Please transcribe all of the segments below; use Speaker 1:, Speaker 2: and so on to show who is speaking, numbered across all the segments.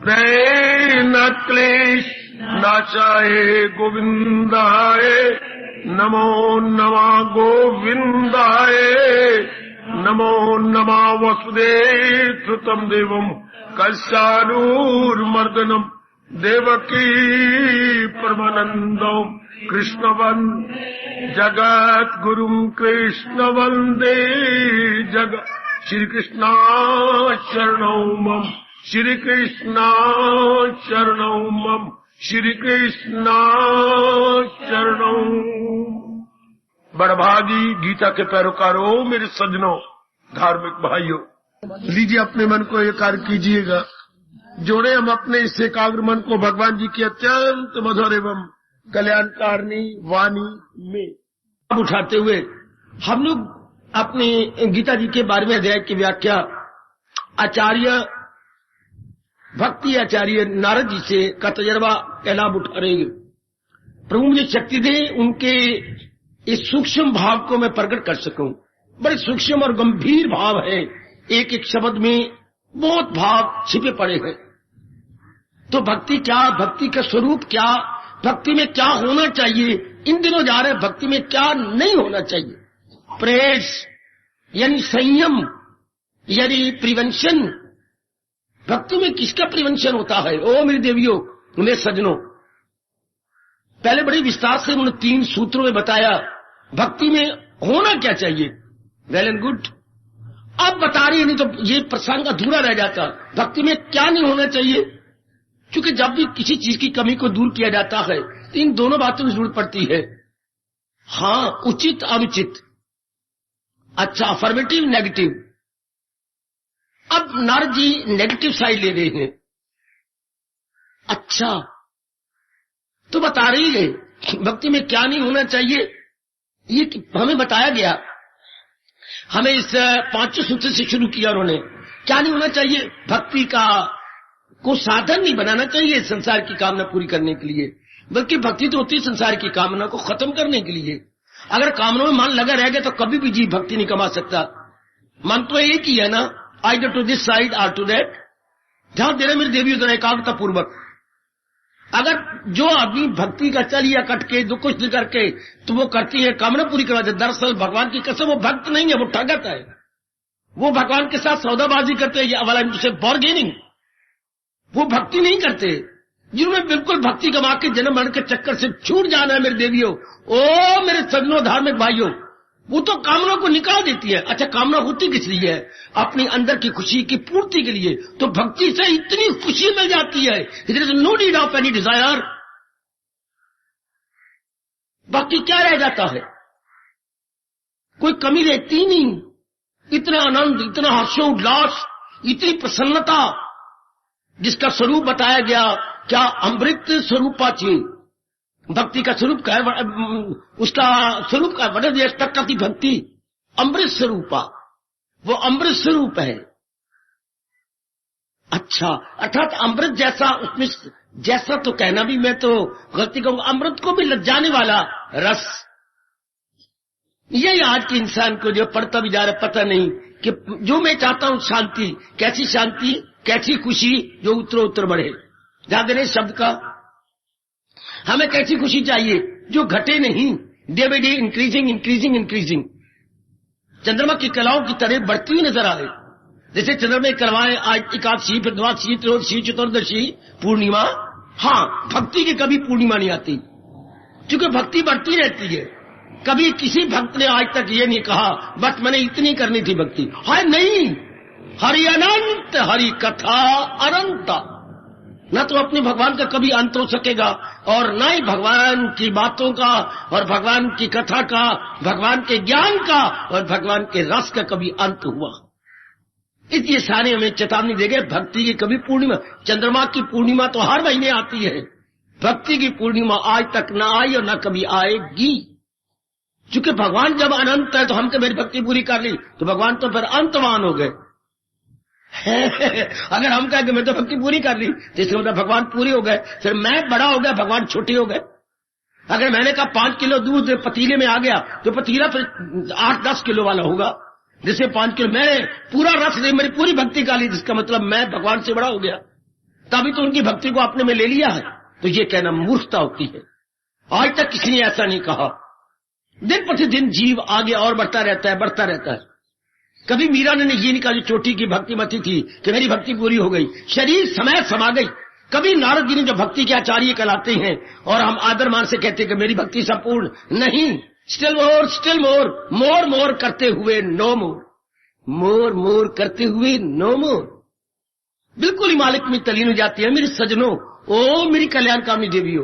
Speaker 1: न क्लेश नाशाय गोविंदाय नमो नमः गोविंदाय नमो नमः वसुदेव देवम् कलशानूर्मर्दनम् देवकी परमानन्दम् कृष्णवन्दे जगद्गुरुम् कृष्ण वन्दे जगत् श्री कृष्णा शरणौ मम श्री कृष्णा शरणौ मम श्री कृष्णा शरणौ। बड़भागी गीता के पैरोकारों, मेरे सज्जनों, धार्मिक भाइयों, लीजिए अपने मन को एकाग्र कीजिएगा। जोड़े हम अपने इस एकाग्र मन को भगवान जी की अत्यंत मधुर एवं कल्याणकारिणी वाणी में उठाते हुए हम लोग अपनी गीता जी के 12वें अध्याय की व्याख्या आचार्य भक्ति आचार्य नारद जी से का तजर्बा कहलाभ उठा रहे हैं। प्रभु मुझे शक्ति दे उनके इस सूक्ष्म भाव को मैं प्रकट कर सकूं। बड़े सूक्ष्म और गंभीर भाव है, एक एक शब्द में बहुत भाव छिपे पड़े हैं। तो भक्ति क्या, भक्ति का स्वरूप क्या, भक्ति में क्या होना चाहिए, इन दिनों जा रहे भक्ति में क्या नहीं होना चाहिए। प्रेस यानी संयम, यानी प्रिवेंशन। भक्ति में किसका प्रिवेंशन होता है? ओ मेरी देवियों, मेरे सज्जनों, पहले बड़े विस्तार से उन्होंने 3 सूत्रों में बताया भक्ति में होना क्या चाहिए। वेल एंड गुड, अब बता रही है, नहीं तो ये प्रसंग अधूरा रह जाता। भक्ति में क्या नहीं होना चाहिए, क्योंकि जब भी किसी चीज की कमी को दूर किया जाता है तो इन दोनों बातों की जरूरत पड़ती है। हाँ, उचित अनुचित, अच्छा अफर्मेटिव नेगेटिव। अब नारद जी नेगेटिव साइड ले रहे हैं। अच्छा, तो बता रही है भक्ति में क्या नहीं होना चाहिए, ये हमें बताया गया। हमें इस 5 सूत्र से शुरू किया उन्होंने। क्या नहीं होना चाहिए? भक्ति को साधन नहीं बनाना चाहिए संसार की कामना पूरी करने के लिए, बल्कि भक्ति तो होती है संसार की कामना को खत्म करने के लिए। अगर कामनाओं में मन लगा रह गया तो कभी भी जीव भक्ति नहीं कमा सकता। मन तो एक ही है ना, आइदर टू दिस साइड और टू दैट। ध्यान देना मेरी देवी, उतना एकाग्रता पूर्वक। अगर जो आदमी भक्ति का चलिया कट के दो कुछ करके तो वो करती है कामना पूरी करवाते, दरअसल भगवान की कसम वो भक्त नहीं है, वो ठगत है। वो भगवान के साथ सौदाबाजी करते हैं, वाला से बार्गेनिंग। वो भक्ति नहीं करते। जिन्होंने बिल्कुल भक्ति कमा के जन्म मरण के चक्कर से छूट जाना है मेरे देवियों, ओ मेरे सज्जनों धार्मिक भाइयों, वो तो कामना को निकाल देती है। अच्छा, कामना होती किस लिए है? अपनी अंदर की खुशी की पूर्ति के लिए। तो भक्ति से इतनी खुशी मिल जाती है, there is no need of any desire. बाकी क्या रह जाता है? कोई कमी रहती नहीं। इतना आनंद, इतना हर्षोल्लास, इतनी प्रसन्नता जिसका स्वरूप बताया गया। क्या अमृत स्वरूपाची भक्ति का स्वरूप क्या है? उसका स्वरूप क्या? वट इज तक की भक्ति अमृत स्वरूपा, वो अमृत स्वरूप है। अच्छा, अर्थात अमृत जैसा, उसमें जैसा तो कहना भी मैं तो गलती कहूंगा, अमृत को भी लज्जाने वाला रस। यही आज के इंसान को जो पढ़ता भी जा रहा पता नहीं कि जो मैं चाहता हूं शांति, कैसी शांति, कैसी खुशी जो उत्तर बढ़े। ध्यान देने शब्द का, हमें कैसी खुशी चाहिए जो घटे नहीं, day by day increasing increasing increasing. चंद्रमा की कलाओं की तरह बढ़ती हुई नजर आए। जैसे चंद्रमा की कलाएं आज एकादशी, फिर द्वादशी, त्रयोदशी, चतुर्दशी, पूर्णिमा। हाँ, भक्ति की कभी पूर्णिमा नहीं आती, क्योंकि भक्ति बढ़ती रहती है। कभी किसी भक्त ने आज तक ये नहीं कहा बस मैंने इतनी करनी थी भक्ति। हाय नहीं, हरि अनंत, हरि कथा अनंत। न तो अपने भगवान का कभी अंत हो सकेगा और न ही भगवान की बातों का और भगवान की कथा का, भगवान के ज्ञान का और भगवान के रस का कभी अंत हुआ। इसलिए सारे हमें चेतावनी दे गए, भक्ति की कभी पूर्णिमा, चंद्रमा की पूर्णिमा तो हर महीने आती है, भक्ति की पूर्णिमा आज तक न आई और न कभी आएगी। क्योंकि भगवान जब अनंत है तो हमने मेरी भक्ति पूरी कर ली तो भगवान तो फिर अंतवान हो गए। अगर हम कहें कि मैं तो भक्ति पूरी कर ली तो इसका मतलब भगवान पूरे हो गए, फिर मैं बड़ा हो गया, भगवान छोटे हो गए। अगर मैंने कहा 5 किलो दूध पतीले में आ गया तो पतीला फिर 8-10 किलो वाला होगा। जैसे 5 किलो मैंने पूरा रस दे, मेरी पूरी भक्ति कर ली, जिसका मतलब मैं भगवान से बड़ा हो गया।
Speaker 2: तभी तो उनकी भक्ति को आपने में ले लिया है। तो ये कहना मूर्खता होती है। आज तक किसी ने ऐसा नहीं कहा। दिन प्रतिदिन जीव आगे और बढ़ता रहता है, बढ़ता रहता है। कभी मीरा ने ये नहीं कहा जो चोटी की भक्ति मती थी कि मेरी भक्ति पूरी हो गई, शरीर समय समा गई। कभी नारद जी ने जो भक्ति के आचार्य कहलाते हैं और हम आदर मान से कहते हैं कि मेरी भक्ति संपूर्ण नहीं, स्टिल मोर, मोर मोर करते हुए नो मोर, मोर मोर करते हुए नो मोर। बिल्कुल ही मालिक में तलीन हो जाती है। मेरे सजनों, ओ मेरी कल्याणकामी देवियों,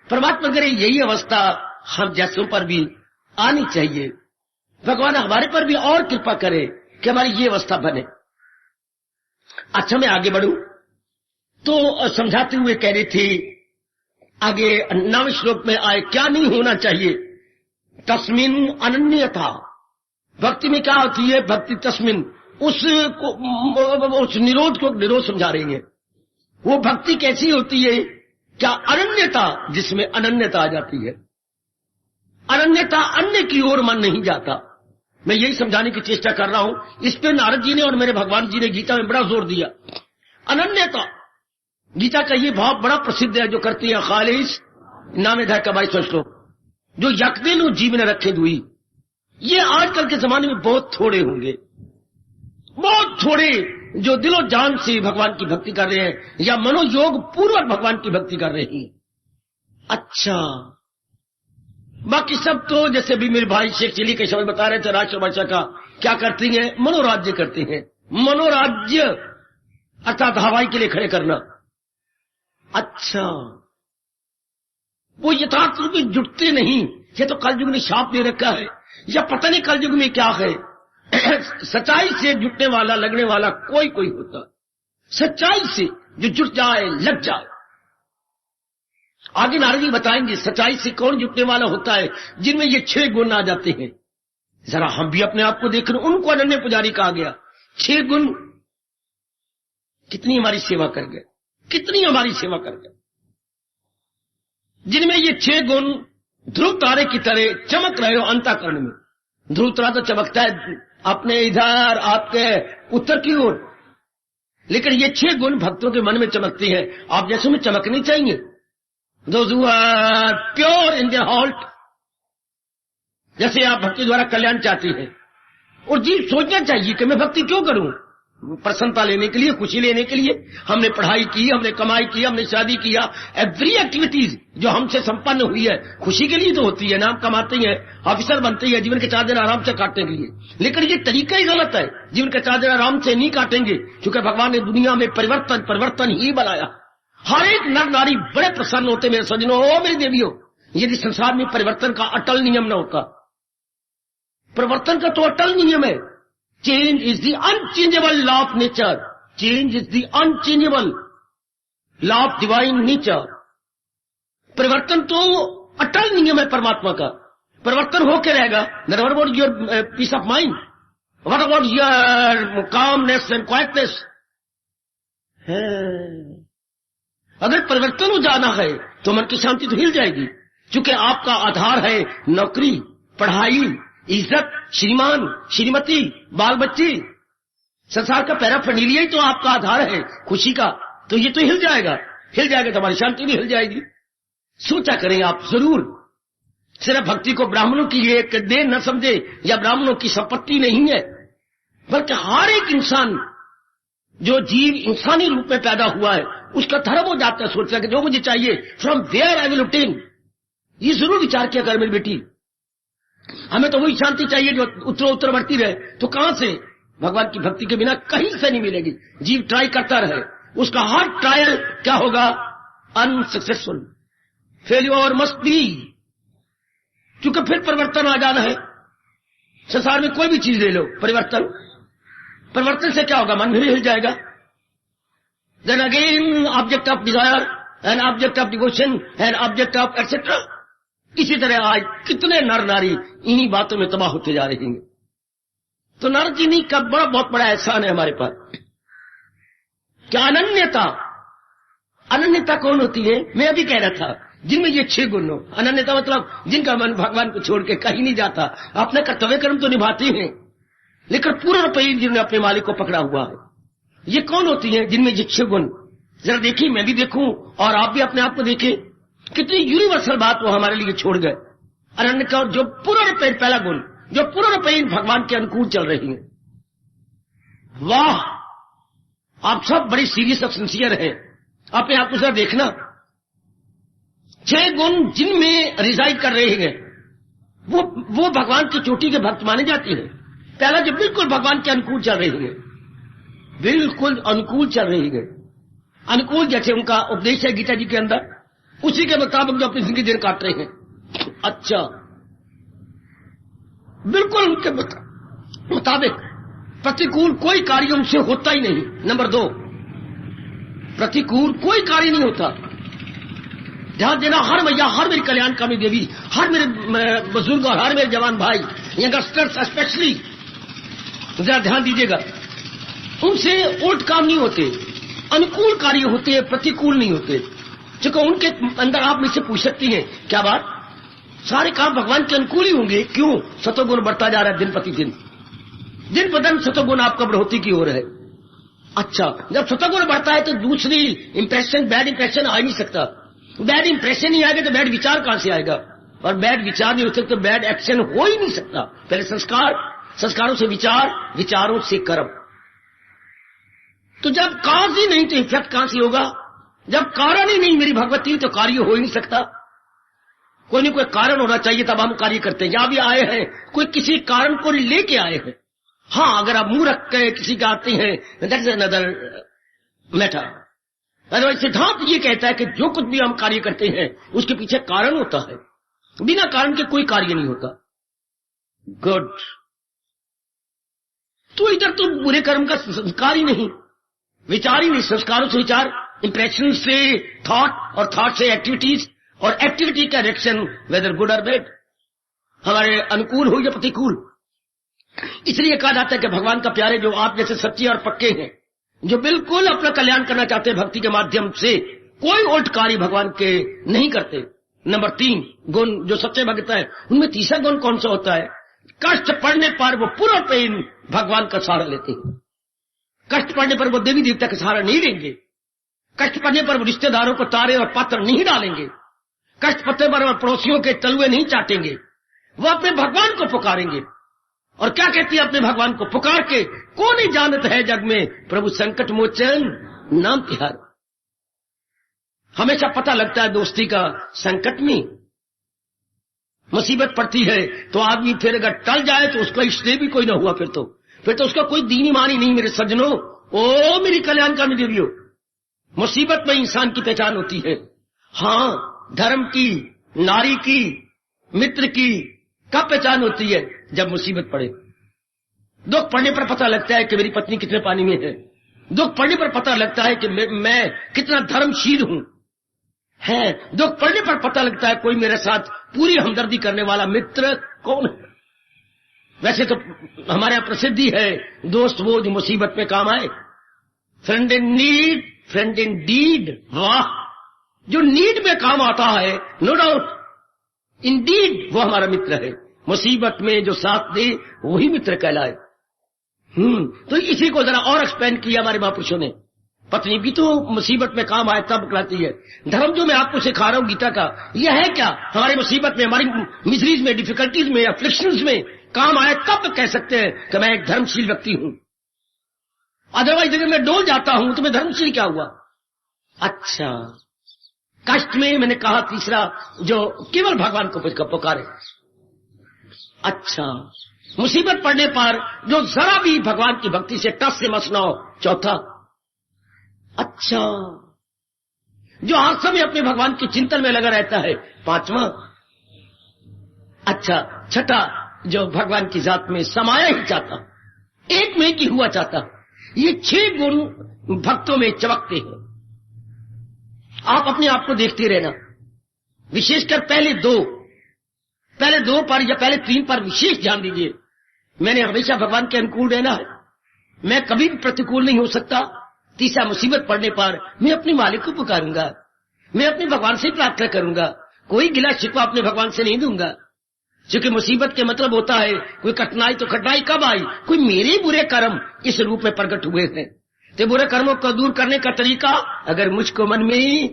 Speaker 2: परमात्मा करे यही अवस्था हम जैसों पर भी आनी चाहिए। भगवान हमारे पर भी और कृपा करे कि हमारी ये अवस्था बने। अच्छा, मैं आगे बढ़ूं तो समझाते हुए कह रही थी आगे 9वें श्लोक में आए क्या नहीं होना चाहिए। तस्मिन अनन्यता, भक्ति में क्या होती है? भक्ति तस्मिन, उस निरोध को निरोध समझा रही है। वो भक्ति कैसी होती है? क्या अनन्यता, जिसमें अनन्यता आ जाती है। अनन्यता, अन्य की ओर मन नहीं जाता। मैं यही समझाने की चेष्टा कर रहा हूं। इस पे नारद जी ने और मेरे भगवान जी ने गीता में बड़ा जोर दिया। अनन्यता, गीता का ये भाव बड़ा प्रसिद्ध है जो करती है खालिस नाम है का 22वां श्लोक, जो यकदिन जीवन रखे दुई। ये आजकल के जमाने में बहुत थोड़े होंगे, बहुत थोड़े जो दिलो जान से भगवान की भक्ति कर रहे हैं या मनोयोग पूर्वक भगवान की भक्ति कर रहे हैं। अच्छा, बाकी सब तो जैसे भी मेरे भाई शेख चिली के शब्द बता रहे थे, राष्ट्रभाषा का क्या करती हैं? मनोराज्य करते हैं। मनोराज्य अर्थात हवाई के लिए खड़े करना। अच्छा, वो यथार्थ रूप में जुटते नहीं। ये तो कलयुग ने शाप दे रखा है, या पता नहीं कलयुग में क्या है। सच्चाई से जुटने वाला, लगने वाला कोई कोई होता, सच्चाई से जो जुट जाए, लग जाए। आगे नारद जी बताएंगे सच्चाई से कौन जुटने वाला होता है, जिनमें ये 6 गुण आ जाते हैं। जरा हम भी अपने आप को देख रहे, उनको अनन्य पुजारी कहा गया। 6 गुण कितनी हमारी सेवा कर गए, कितनी हमारी सेवा कर गए, जिनमें ये 6 गुण ध्रुव तारे की तरह चमक रहे हो अंतःकरण में। ध्रुव तारा तो चमकता है अपने इधर आपके उत्तर की ओर, लेकिन ये 6 गुण भक्तों के मन में चमकती है। आप जैसे में चमकनी चाहिए। Those who are pure in their heart, जैसे आप भक्ति द्वारा कल्याण चाहती हैं, और जीव सोचना चाहिए कि मैं भक्ति क्यों करूं? प्रसन्नता लेने के लिए, खुशी लेने के लिए। हमने पढ़ाई की, हमने कमाई की, हमने शादी किया, एवरी एक्टिविटीज जो हमसे संपन्न हुई है खुशी के लिए तो होती है। नाम कमाते हैं, ऑफिसर बनते हैं, जीवन के 4 दिन आराम से काटने के लिए। लेकिन ये तरीका ही गलत है। जीवन के 4 दिन आराम से नहीं काटेंगे, क्योंकि भगवान ने दुनिया में परिवर्तन ही बनाया। हर एक नर नारी बड़े प्रसन्न होते मेरे सजनों, ओ मेरी देवियों, यदि संसार में परिवर्तन का अटल नियम न होता। परिवर्तन का तो अटल नियम है। Change is the unchangeable law of nature, change is the unchangeable law of divine nature. परिवर्तन तो अटल नियम है परमात्मा का। परिवर्तन होके रहेगा। What about your peace of mind, what about your calmness and quietness? अगर परिवर्तन हो जाना है तो मन की शांति तो हिल जाएगी, क्योंकि आपका आधार है नौकरी, पढ़ाई, इज्जत, श्रीमान, श्रीमती, बाल बच्चे, संसार का पैराफर्नीलिया ही तो आपका आधार है खुशी का। तो ये तो हिल जाएगा तो हमारी शांति भी हिल जाएगी। सोचा करें आप जरूर। सिर्फ भक्ति को ब्राह्मणों की एक देन न समझे या ब्राह्मणों की संपत्ति नहीं है, बल्कि हर एक इंसान जो जीव इंसानी रूप में पैदा हुआ है उसका धर्म हो जाता है। सोचता है कि जो मुझे चाहिए from where I will obtain. ये जरूर विचार किया कर मेरी बेटी, हमें तो वही शांति चाहिए जो उत्तर बढ़ती रहे। तो कहां से? भगवान की भक्ति के बिना कहीं से नहीं मिलेगी। जीव ट्राई करता रहे, उसका हर ट्रायल क्या होगा? अनसक्सेसफुल, फेल्योर मस्ट बी, क्योंकि फिर परिवर्तन आ जाना है। संसार में कोई भी चीज ले लो, परिवर्तन से क्या होगा? मन भी हिल जाएगा। Then again object of desire and object of devotion and object of etcetera. इसी तरह आज कितने नर नारी इन्हीं बातों में तबाह होते जा रहे हैं। तो नारद जी ने का बहुत बड़ा एहसान है हमारे पास। क्या अनन्यता कौन होती है? मैं अभी कह रहा था जिनमें ये 6 गुण हो। अनन्यता मतलब जिनका मन भगवान को छोड़ के कहीं नहीं जाता, अपने कर्तव्य कर्म तो निभाते हैं, लेकिन पूर्ण रूप से जिन्होंने अपने मालिक को पकड़ा हुआ है। ये कौन होती है जिनमें ये 6 गुण जरा देखिए, मैं भी देखूं और आप भी अपने आप को देखें, कितनी यूनिवर्सल बात वो हमारे लिए छोड़ गए। अरण्य का जो पूर्णरूपेण, पहला गुण, जो पूर्णरूपेण भगवान के अनुकूल चल रही है। वाह, आप सब बड़े सीरियस और सिंसियर हैं। अपने आप को जरा देखना, 6 गुण जिनमें रिजाइड कर रहे हैं वो भगवान की चोटी के भक्त माने जाते हैं। पहला, जो बिल्कुल भगवान के अनुकूल चल रही है, बिल्कुल अनुकूल चल रही है। अनुकूल जैसे उनका उपदेश है गीता जी के अंदर, उसी के मुताबिक जो अपनी जिंदगी दिन काट रहे हैं। अच्छा, बिल्कुल उनके मुताबिक प्रतिकूल कोई कार्य उनसे होता ही नहीं। नंबर 2, प्रतिकूल कोई कार्य नहीं होता। ध्यान देना, हर मैया, हर मेरी कल्याणकामी देवी, हर मेरे बुजुर्ग और हर मेरे जवान भाई, यंगस्टर्स स्पेशली, जरा ध्यान दीजिएगा, उनसे उल्ट काम नहीं होते, अनुकूल कार्य होते हैं, प्रतिकूल नहीं होते। क्योंकि उनके अंदर आप मुझसे पूछ सकती हैं, क्या बात, सारे काम भगवान के अनुकूल ही होंगे? क्यों? सतोगुण बढ़ता जा रहा है दिन प्रतिदिन, दिन पर दिन सतोगुण आपका बढ़ोतरी की ओर है। अच्छा, जब सतोगुण बढ़ता है तो दूसरी इंप्रेशन, बैड इंप्रेशन आ ही नहीं सकता। बैड इंप्रेशन नहीं आएगा तो बैड विचार कहां से आएगा? और बैड विचार नहीं हो सकते तो बैड एक्शन हो ही नहीं सकता। पहले संस्कार, संस्कारों से विचार, विचारों से कर्म। तो जब काज ही नहीं तो इफेक्ट कहां से होगा? जब कारण ही नहीं मेरी भगवती तो कार्य हो ही नहीं सकता। कोई नहीं कोई कारण होना चाहिए तब हम कार्य करते हैं। जहां भी आए हैं कोई किसी कारण को लेके आए हैं। हाँ, अगर आप मुंह रख के किसी का आते हैं, that is another matter. Otherwise सिद्धांत ये कहता है कि जो कुछ भी हम कार्य करते हैं उसके पीछे कारण होता है, बिना कारण के कोई कार्य नहीं होता। गुड। तो इधर तो बुरे कर्म का संस्कार ही नहीं, विचार ही नहीं। संस्कारों से विचार, इंप्रेशन से थॉट, और थॉट से एक्टिविटीज, और एक्टिविटी का रिएक्शन, वेदर गुड और बैड, हमारे अनुकूल हो या प्रतिकूल। इसलिए कहा जाता है कि भगवान का प्यारे जो आप जैसे सच्चे और पक्के हैं, जो बिल्कुल अपना कल्याण करना चाहते हैं भक्ति के माध्यम से, कोई उल्ट कार्य भगवान के नहीं करते। नंबर 3 गुण जो सच्चे भक्त है, उनमें तीसरा गुण कौन सा होता है? कष्ट पड़ने पर वो पूरा पेन भगवान का सहारा लेते हैं। कष्ट पड़ने पर वो देवी देवता का सहारा नहीं लेंगे। कष्ट पड़ने पर वो रिश्तेदारों को तारे और पात्र नहीं डालेंगे। कष्ट पड़ने पर वो पड़ोसियों के तलुए नहीं चाटेंगे। वो अपने भगवान को पुकारेंगे। और क्या कहती है अपने भगवान को पुकार के? कौन नहीं जानत है जग में प्रभु संकट मोचन नाम तिहार। हमेशा पता लगता है दोस्ती का संकट में। मुसीबत पड़ती है तो आदमी फिर अगर टल जाए तो उसका इसलिए भी कोई ना हुआ, फिर तो उसका कोई दीनी मानी नहीं। मेरे सज्जनों, ओ मेरी कल्याणकामी देवियों, मुसीबत में इंसान की पहचान होती है। हाँ, धर्म की, नारी की, मित्र की कब पहचान होती है? जब मुसीबत पड़े। दुख पड़ने पर पता लगता है कि मेरी पत्नी कितने पानी में है। दुख पड़ने पर पता लगता है कि मैं कितना धर्मशील हूं। है, दुख पड़ने पर पता लगता है कोई मेरे साथ पूरी हमदर्दी करने वाला मित्र कौन है। वैसे तो हमारे यहां प्रसिद्धि है, दोस्त वो जो मुसीबत में काम आए। Friend in need, friend in deed. वाह, जो नीड में काम आता है, नो डाउट, इंडीड वो हमारा मित्र है। मुसीबत में जो साथ दे वही मित्र कहलाए। तो इसी को जरा और एक्सपेंड किया हमारे महापुरुषों ने। पत्नी भी तो मुसीबत में काम आए तब कहलाती है। धर्म जो मैं आपको सिखा रहा हूं गीता का, यह है क्या? हमारी मुसीबत में, हमारी मिजरीज में, डिफिकल्टीज में, अफ्लिक्शंस में काम आए तब कह सकते हैं कि मैं एक धर्मशील व्यक्ति हूं। अदरवाइज अगर मैं डोल जाता हूं तो मैं धर्मशील क्या हुआ? अच्छा, कष्ट में मैंने कहा तीसरा, जो केवल भगवान को पुकारे। अच्छा, मुसीबत पड़ने पर जो जरा भी भगवान की भक्ति से टस से मस ना हो, चौथा। अच्छा, जो हर समय अपने भगवान के चिंतन में लगा रहता है, पांचवा। अच्छा, छठा, जो भगवान की जात में समाया ही चाहता, एक में की हुआ चाहता। ये 6 गुण भक्तों में चमकते हैं। आप अपने आप को देखते रहना, विशेषकर पहले दो पर या पहले 3 पर विशेष ध्यान दीजिए। मैंने हमेशा भगवान के अनुकूल रहना है, मैं कभी भी प्रतिकूल नहीं हो सकता। तीसरा, मुसीबत पड़ने पर मैं अपने मालिक को पुकारूंगा, मैं अपने भगवान से प्रार्थना करूंगा, कोई गिला शिकवा अपने भगवान से नहीं दूंगा। क्योंकि मुसीबत के मतलब होता है कोई कठिनाई, तो कठिनाई कब आई? कोई मेरे बुरे कर्म इस रूप में प्रकट हुए हैं। ते बुरे कर्मों को दूर करने का तरीका अगर मुझको मन में ही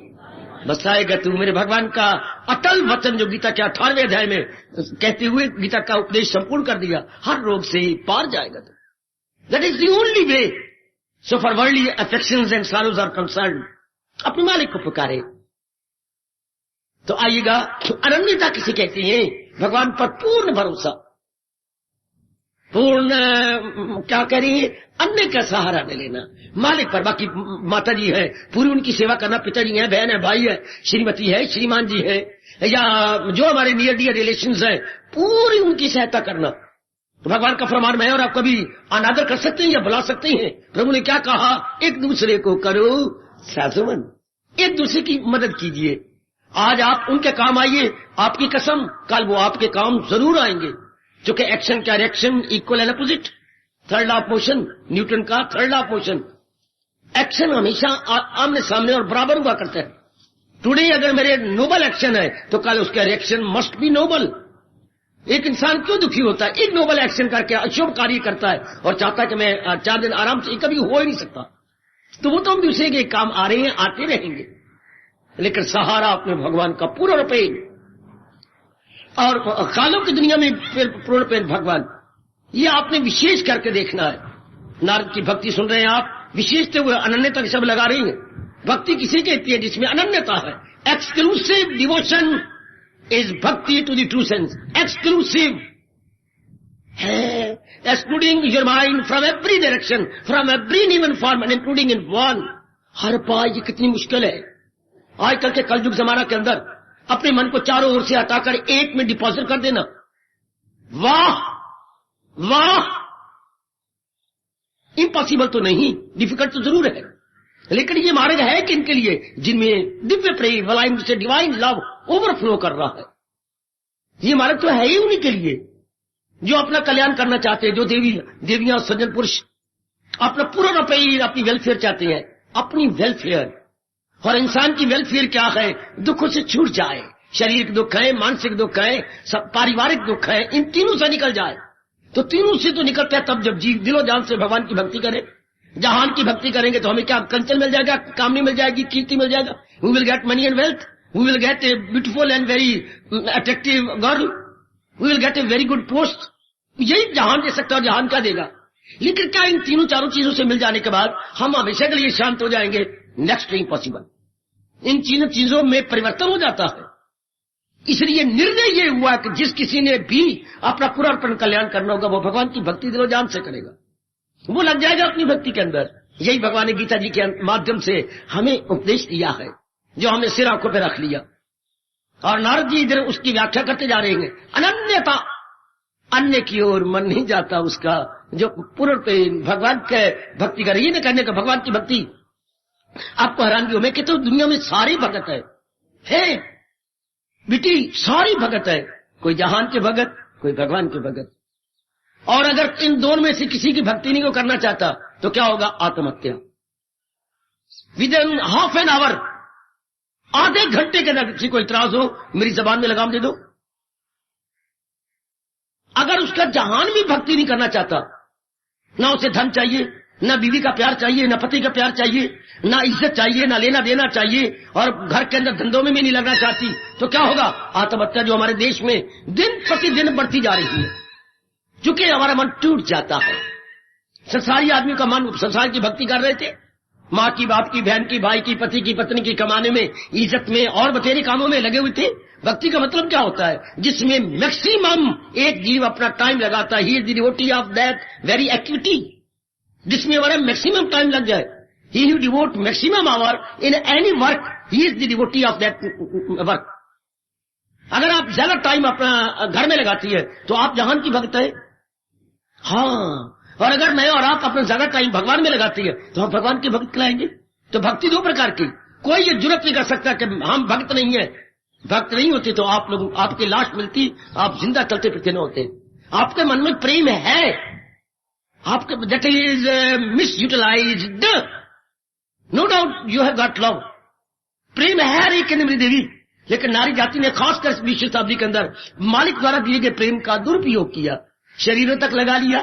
Speaker 2: बसाएगा तू। मेरे भगवान का अटल वचन जो गीता के 18वें अध्याय में कहते हुए गीता का उपदेश संपूर्ण कर दिया, हर रोग से ही पार जाएगा तू। That is the only way. So for worldly affections and sorrows are concern, अपने मालिक को पुकारे। तो आइएगा, अनन्यता किसे कहते हैं? भगवान पर पूर्ण भरोसा, पूर्ण क्या करिए, अन्य का सहारा ले लेना, मालिक पर। बाकी माता जी है, पूरी उनकी सेवा करना, पिताजी है, बहन है, भाई है, श्रीमती है, श्रीमान जी है, या जो हमारे नियर डियर रिलेशंस है, पूरी उनकी सहायता करना। तो भगवान का फरमान मैं और आप कभी अनादर कर सकते हैं या बुला सकते हैं? प्रभु ने क्या कहा? एक दूसरे को करो साधुमन, एक दूसरे की मदद कीजिए। आज आप उनके काम आइए, आपकी कसम कल वो आपके काम जरूर आएंगे, क्योंकि एक्शन का reaction equal and opposite. Third law of motion, Newton का third law of motion. Action हमेशा आमने सामने और बराबर हुआ करता है। टुडे अगर मेरे नोबल एक्शन है तो कल उसका रिएक्शन मस्ट बी नोबल। एक इंसान क्यों दुखी होता है? एक नोबल एक्शन करके अशुभ कार्य करता है और चाहता है कि मैं 4 दिन आराम से, कभी हो ही नहीं सकता। तो वो तो हम दूसरे के काम आ रहे हैं, आते रहेंगे, लेकिन सहारा अपने भगवान का पूर्ण रूपेण। और कालों की दुनिया में फिर पूर्ण रूपेण भगवान, ये आपने विशेष करके देखना है। नारद की भक्ति सुन रहे हैं आप, विशेषते हुए अनन्यता की सब लगा रही है। भक्ति किसे कहती है? जिसमें अनन्यता है। Exclusive devotion is bhakti to the true sense. Exclusive है, excluding your mind from every direction, from every नीवन form and including in one. हर पाए ये कितनी मुश्किल है आजकल के कलयुग जमाना के अंदर, अपने मन को चारों ओर से हटाकर एक में डिपॉजिट कर देना। वाह वाह, इम्पॉसिबल तो नहीं, डिफिकल्ट तो जरूर है, लेकिन ये मार्ग है कि इनके लिए जिनमें दिव्य प्रेम वलाइन से डिवाइन लव ओवरफ्लो कर रहा है। ये मार्ग तो है ही उन्हीं के लिए जो अपना कल्याण करना चाहते हैं, जो देवियां सज्जन पुरुष अपना पूरा रूपेण अपनी वेलफेयर चाहते हैं, अपनी वेलफेयर। और इंसान की वेलफेयर क्या है? दुखों से छूट जाए। शारीरिक दुख है, मानसिक दुख है, सब पारिवारिक दुख है, इन तीनों से निकल जाए। तो तीनों से तो निकलता है तब जब जीव दिलो जान से भगवान की भक्ति करे। जहान की भक्ति करेंगे तो हमें क्या कंचन मिल जाएगा, कामनी मिल जाएगी, कीर्ति मिल जाएगा, we will get money and wealth, we will get a beautiful and very attractive girl, we will get a very good post. यही जहान दे सकता है, जहान क्या देगा? लेकिन क्या इन तीनों चारों चीजों से मिल जाने के बाद हम हमेशा के लिए शांत हो जाएंगे? Next impossible. इन तीनों चीजों में परिवर्तन हो जाता है। इसलिए निर्णय ये हुआ कि जिस किसी ने भी अपना पूरा कल्याण करना होगा वो भगवान की भक्ति दिलो जान से करेगा, वो लग जाएगा अपनी भक्ति के अंदर। यही भगवान ने गीता जी के माध्यम से हमें उपदेश दिया है, जो हमने सिर आंखों पर रख लिया। और नारद जी इधर उसकी व्याख्या करते जा रहे हैं। अनन्यता, अन्य की ओर मन नहीं जाता उसका, जो पूर्ण भगवान के भक्ति करे। ये न कहने का भगवान की भक्ति आपको हैरानगी हो, मैं कहता हूं दुनिया में सारी भगत है बेटी, सारी भगत है। कोई जहान के भगत, कोई भगवान के भगत। और अगर इन दोनों में से किसी की भक्ति नहीं को करना चाहता तो क्या होगा? आत्महत्या। With in half an hour, आधे घंटे के अंदर किसी को इतराज हो, मेरी जबान में लगाम दे दो। अगर उसका जहान भी भक्ति नहीं करना चाहता, ना उसे धन चाहिए, ना बीवी का प्यार चाहिए, ना पति का प्यार चाहिए, ना इज्जत चाहिए, ना लेना देना चाहिए, और घर के अंदर धंधों में भी नहीं लगना चाहती, तो क्या होगा? आत्महत्या, जो हमारे देश में दिन प्रतिदिन बढ़ती जा रही है, क्योंकि हमारा मन टूट जाता है। संसारी आदमी का मन संसार की भक्ति कर रहे थे, माँ की, बाप की, बहन की, भाई की, पति की, पत्नी की, कमाने में, इज्जत में और बतेरे कामों में लगे हुए थे। भक्ति का मतलब क्या होता है? जिसमें मैक्सिमम एक जीव अपना टाइम लगाता है, he is the devotee of that very activity, जिसमें हमारा मैक्सिमम टाइम लग जाए। ही who devote maximum hour in any work, he is the devotee of that work. अगर आप ज्यादा टाइम अपना घर में लगाती है तो आप जहान की भक्त है। हाँ, और अगर मैं और आप अपना ज्यादा टाइम भगवान में लगाती है तो हम भगवान के भक्त कहलाएंगे। तो भक्ति दो प्रकार की, कोई ये जुर्रत नहीं कर सकता कि हम भक्त नहीं है। भक्त नहीं होते तो आप लोग, आपकी लाश मिलती, आप जिंदा चलते फिरते न होते। आपके मन में प्रेम है, आपके that is misutilized, no doubt you have got love. प्रेम है हर एक मेरी देवी, लेकिन नारी जाति ने खासकर 20वीं शताब्दी के अंदर मालिक द्वारा दिए गए प्रेम का दुरुपयोग किया, शरीरों तक लगा लिया,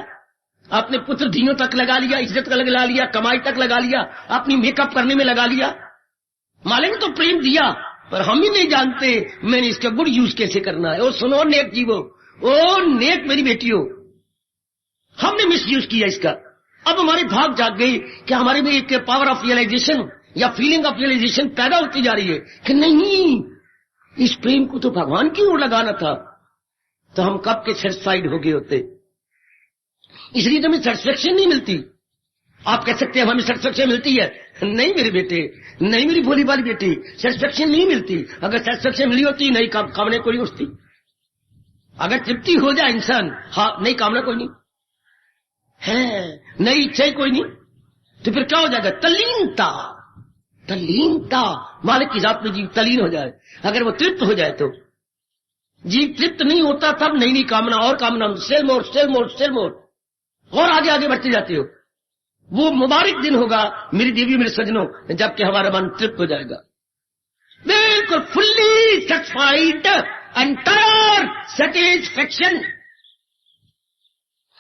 Speaker 2: अपने पुत्र धियों तक लगा लिया, इज्जत तक लगा लिया, कमाई तक लगा लिया, अपनी मेकअप करने में लगा लिया। मालिक तो प्रेम दिया, पर हम ही नहीं जानते मैंने इसका गुड यूज कैसे करना है। और सुनो नेक जीवो, ओ नेक मेरी बेटियों, हमने मिस यूज किया इसका। अब हमारे भाग जाग गई कि हमारे में एक पावर ऑफ रियलाइजेशन या फीलिंग ऑफ रियलाइजेशन पैदा होती जा रही है कि नहीं, इस प्रेम को तो भगवान की ओर लगाना था, तो हम कब के सेटिस्फाइड हो गए होते। इसलिए तो हमें सेटिस्फेक्शन नहीं मिलती। आप कह सकते हैं हमें सेटिस्फेक्शन मिलती है, नहीं मेरे बेटे, नहीं मेरी भोली वाली बेटी, सेटिस्फेक्शन नहीं मिलती। अगर सेटिस्फेक्शन मिली होती नई कामना कोई नहीं उठती। अगर तृप्ति हो जाए इंसान, हाँ नई कामना कोई नहीं है, नई इच्छा कोई नहीं, तो फिर क्या हो जाएगा? तल्लीनता, तल्लीनता, मालिक की जात में जीव तल्लीन हो जाए। अगर वो तृप्त हो जाए तो जीव तृप्त नहीं होता, तब नई नई कामना और कामना, सेल मोर सेल मोर सेल मोर, और आगे आगे बढ़ते जाते हो। वो मुबारक दिन होगा मेरी देवी मेरे सजनों, जबकि हमारा मन तृप्त हो जाएगा, बिल्कुल फुल्ली सेटिस्फाइड, एंटायर सेटिस्फेक्शन।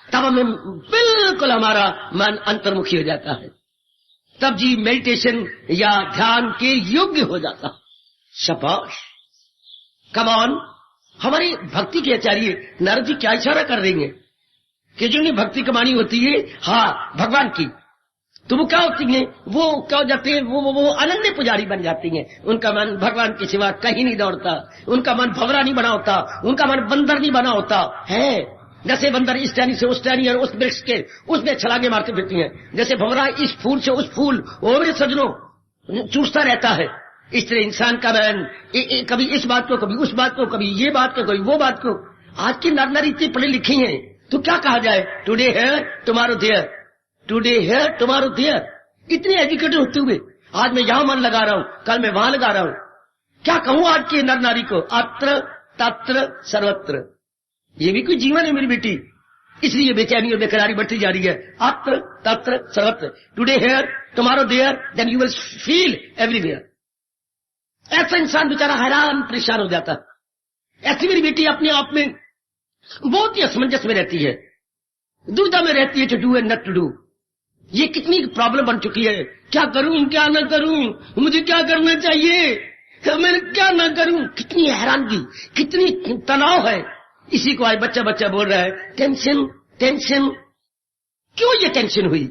Speaker 2: तब हमें बिल्कुल हमारा मन अंतर्मुखी हो जाता है, तब जी मेडिटेशन या ध्यान के योग्य हो जाता। शाबाश, कम ऑन। हमारी भक्ति के आचार्य नारद जी क्या इशारा कर रही हैं कि जिन्हें भक्ति कमानी होती है, हाँ भगवान की, तो वो क्या होती हैं? वो क्या हो जाते हैं? वो अनन्य पुजारी बन जाती हैं। उनका मन भगवान के सिवा कहीं नहीं दौड़ता, उनका मन भंवरा नहीं बना होता, उनका मन बंदर नहीं बना होता है। जैसे बंदर इस टहनी से उस टहनी और उस वृक्ष के उसमें छलांगे मारते फिरती हैं, जैसे भंवरा इस फूल से उस फूल, ओ मेरे सजनों, चूसता रहता है। इस तरह इंसान का मन कभी इस बात को, कभी उस बात को, कभी ये बात को, कभी वो बात को। आज की नर नारी इतनी पढ़ी लिखी हैं, तो क्या कहा जाए? Today here tomorrow there, today here tomorrow there. इतने एजुकेटेड होते हुए आज मैं यहां मन लगा रहा हूं, कल मैं वहां लगा रहा हूं। क्या कहूं आज के नर नारी को? अत्र तत्र सर्वत्र। ये भी कोई जीवन है मेरी बेटी, इसलिए बेचैनी और बेकरारी बढ़ती जा रही है। अत्र तत्र सर्वत्र, today here tomorrow there, then you will feel everywhere. ऐसा इंसान बेचारा हैरान परेशान हो जाता। ऐसी मेरी बेटी अपने आप में बहुत ही असमंजस में रहती है, दुविधा में रहती है, to do and not to do. ये कितनी प्रॉब्लम बन चुकी है, क्या करूं क्या ना करूं, मुझे क्या करना चाहिए, मैं क्या ना करूं। कितनी हैरानगी, कितनी तनाव है। इसी को आज बच्चा बच्चा बोल रहा है, टेंशन टेंशन। क्यों ये टेंशन हुई?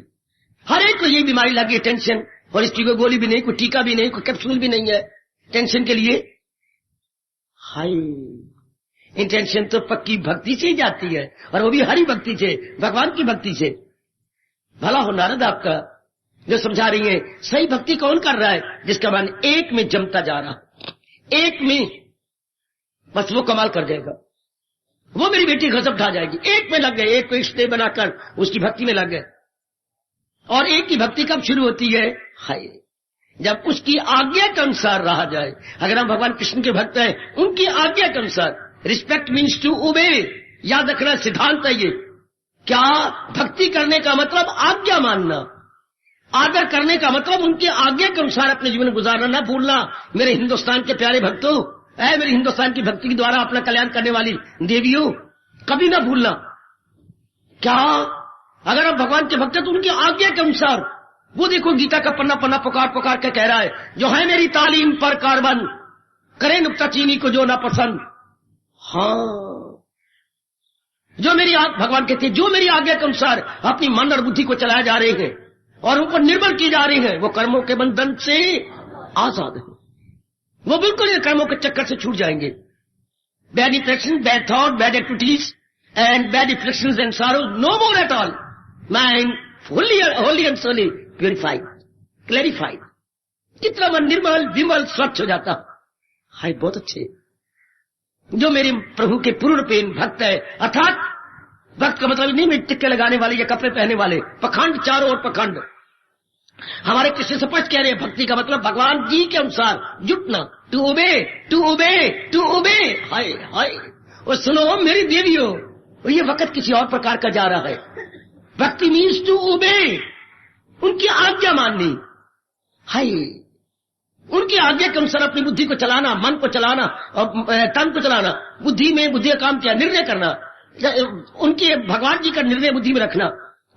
Speaker 2: हर एक को ये बीमारी लगी है, टेंशन। और इसकी कोई गोली भी नहीं, कोई टीका भी नहीं, कोई कैप्सूल भी नहीं है टेंशन के लिए। हाय, इंटेंशन तो पक्की भक्ति से ही जाती है, और वो भी हरि भक्ति से, भगवान की भक्ति से। भला हो नारद आपका जो समझा रही है। सही भक्ति कौन कर रहा है? जिसका मन एक में जमता जा रहा, एक में, बस वो कमाल कर जाएगा। वो मेरी बेटी गजब ढा जाएगी। एक में लग गए, एक को इष्ट देव बनाकर उसकी भक्ति में लग गए। और एक की भक्ति कब शुरू होती है? हाय, जब उसकी आज्ञा के अनुसार रहा जाए। अगर हम भगवान कृष्ण के भक्त हैं, उनकी आज्ञा के अनुसार। रिस्पेक्ट मीन्स टू ओबे, याद रखना सिद्धांत है ये। क्या भक्ति करने का मतलब आज्ञा मानना, आदर करने का मतलब उनकी आज्ञा के अनुसार अपने जीवन गुजारना। ना भूलना मेरे हिंदुस्तान के प्यारे भक्तों, ऐ मेरे हिंदुस्तान की भक्ति के द्वारा अपना कल्याण करने वाली देवियों, कभी ना भूलना। क्या अगर आप भगवान के भक्त हैं तो उनकी आज्ञा के अनुसार। वो देखो गीता का पन्ना पन्ना पुकार पुकार के कह रहा है, जो है मेरी तालीम पर कारबन, करे नुक्ता चीनी को जो ना पसंद। हाँ, जो मेरी भगवान कहते हैं, जो मेरी आज्ञा के अनुसार अपनी मन और बुद्धि को चलाए जा रहे हैं और उनको निर्भर किए जा रहे हैं, वो कर्मों के बंधन से आजाद है। वो बिल्कुल कर्मों के चक्कर से छूट जाएंगे। Bad impression, bad thought, bad activities and bad reflections and sorrow, no more at all. Mind wholly and solely purified, clarified. कितना मन निर्मल विमल स्वच्छ हो जाता। हाय, बहुत अच्छे। जो मेरे प्रभु के पूर्ण प्रेम भक्त है, अर्थात भक्त का मतलब नहीं में टिक्के लगाने वाले या कपड़े पहने वाले, पखंड, चारों ओर पखंड। हमारे कृष्ण स्पष्ट कह रहे हैं, भक्ति का मतलब भगवान जी के अनुसार जुटना, to obey to obey to obey. हाय हाय, और सुनो मेरी देवियों, ये वक्त किसी और प्रकार का जा रहा है। भक्ति मीन्स टू ओबे, उनकी आज्ञा माननी। हाय, उनकी आज्ञा के अनुसार अपनी बुद्धि को चलाना, मन को चलाना और तन को चलाना। बुद्धि में बुद्धि का काम क्या? निर्णय करना। उनके भगवान जी का निर्णय बुद्धि में रखना,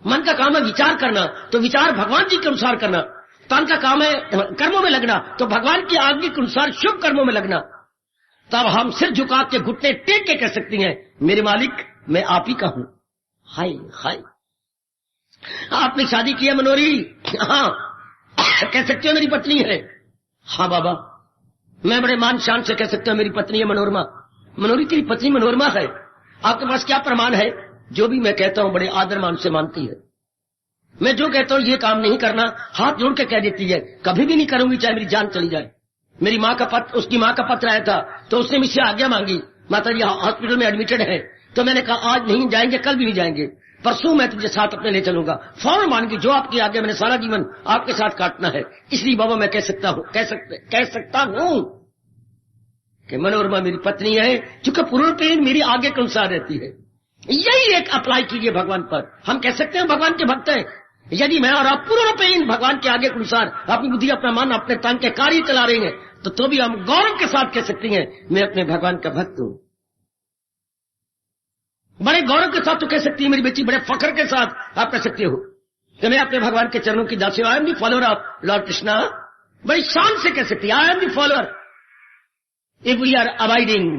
Speaker 2: मन का काम है विचार करना, तो विचार भगवान जी के अनुसार करना। तन का काम है कर्मों में लगना, तो भगवान की आज्ञा के अनुसार शुभ कर्मों में लगना। तब हम सिर झुका के घुटने टेक के कह सकती हैं, मेरे मालिक मैं आप ही का हूं। हाय हाय, आपने शादी की है मनोरी? हाँ। कह सकते हो मेरी पत्नी है? हाँ बाबा। मैं बड़े मान शान से कह सकता हूं मेरी पत्नी है मनोरमा। मनोरी तेरी पत्नी मनोरमा है? आपके पास क्या प्रमाण है? जो भी मैं कहता हूं बड़े आदर मान से मानती है। मैं जो कहता हूं ये काम नहीं करना, हाथ जोड़ के कह देती है, कभी भी नहीं करूंगी चाहे मेरी जान चली जाए। मेरी माँ का पत्र, उसकी माँ का पत्र आया था तो उसने मुझसे आज्ञा मांगी, माता जी हॉस्पिटल में एडमिटेड है। तो मैंने कहा आज नहीं जाएंगे, कल भी नहीं जाएंगे, परसों मैं तुझे साथ अपने ले चलूंगा। फौरन मान गई, जो आपकी आज्ञा, मैंने सारा जीवन आपके साथ काटना है। इसलिए बाबा मैं कह सकता हूं कि मनोरमा मेरी पत्नी है, क्योंकि पूर्ण पेन मेरी आज्ञा के अनुसार रहती है। यही एक अप्लाई कीजिए भगवान पर। हम कह सकते हैं भगवान के भक्त हैं। यदि मैं और आप पूर्ण पेन भगवान के आगे के अनुसार अपनी बुद्धि, अपना मन, अपने तन के कार्य चला रहे हैं, तो भी हम गौरव के साथ कह सकती हैं मैं अपने भगवान का भक्त हूं। बड़े गौरव के साथ तो कह सकती है मेरी बेटी, बड़े फख्र के साथ आप कह सकते हो कि मैं अपने भगवान के चरणों की दासी हूं। I am the follower of lord Krishna. बड़ी शान से कह सकती है I am the follower. If we are abiding,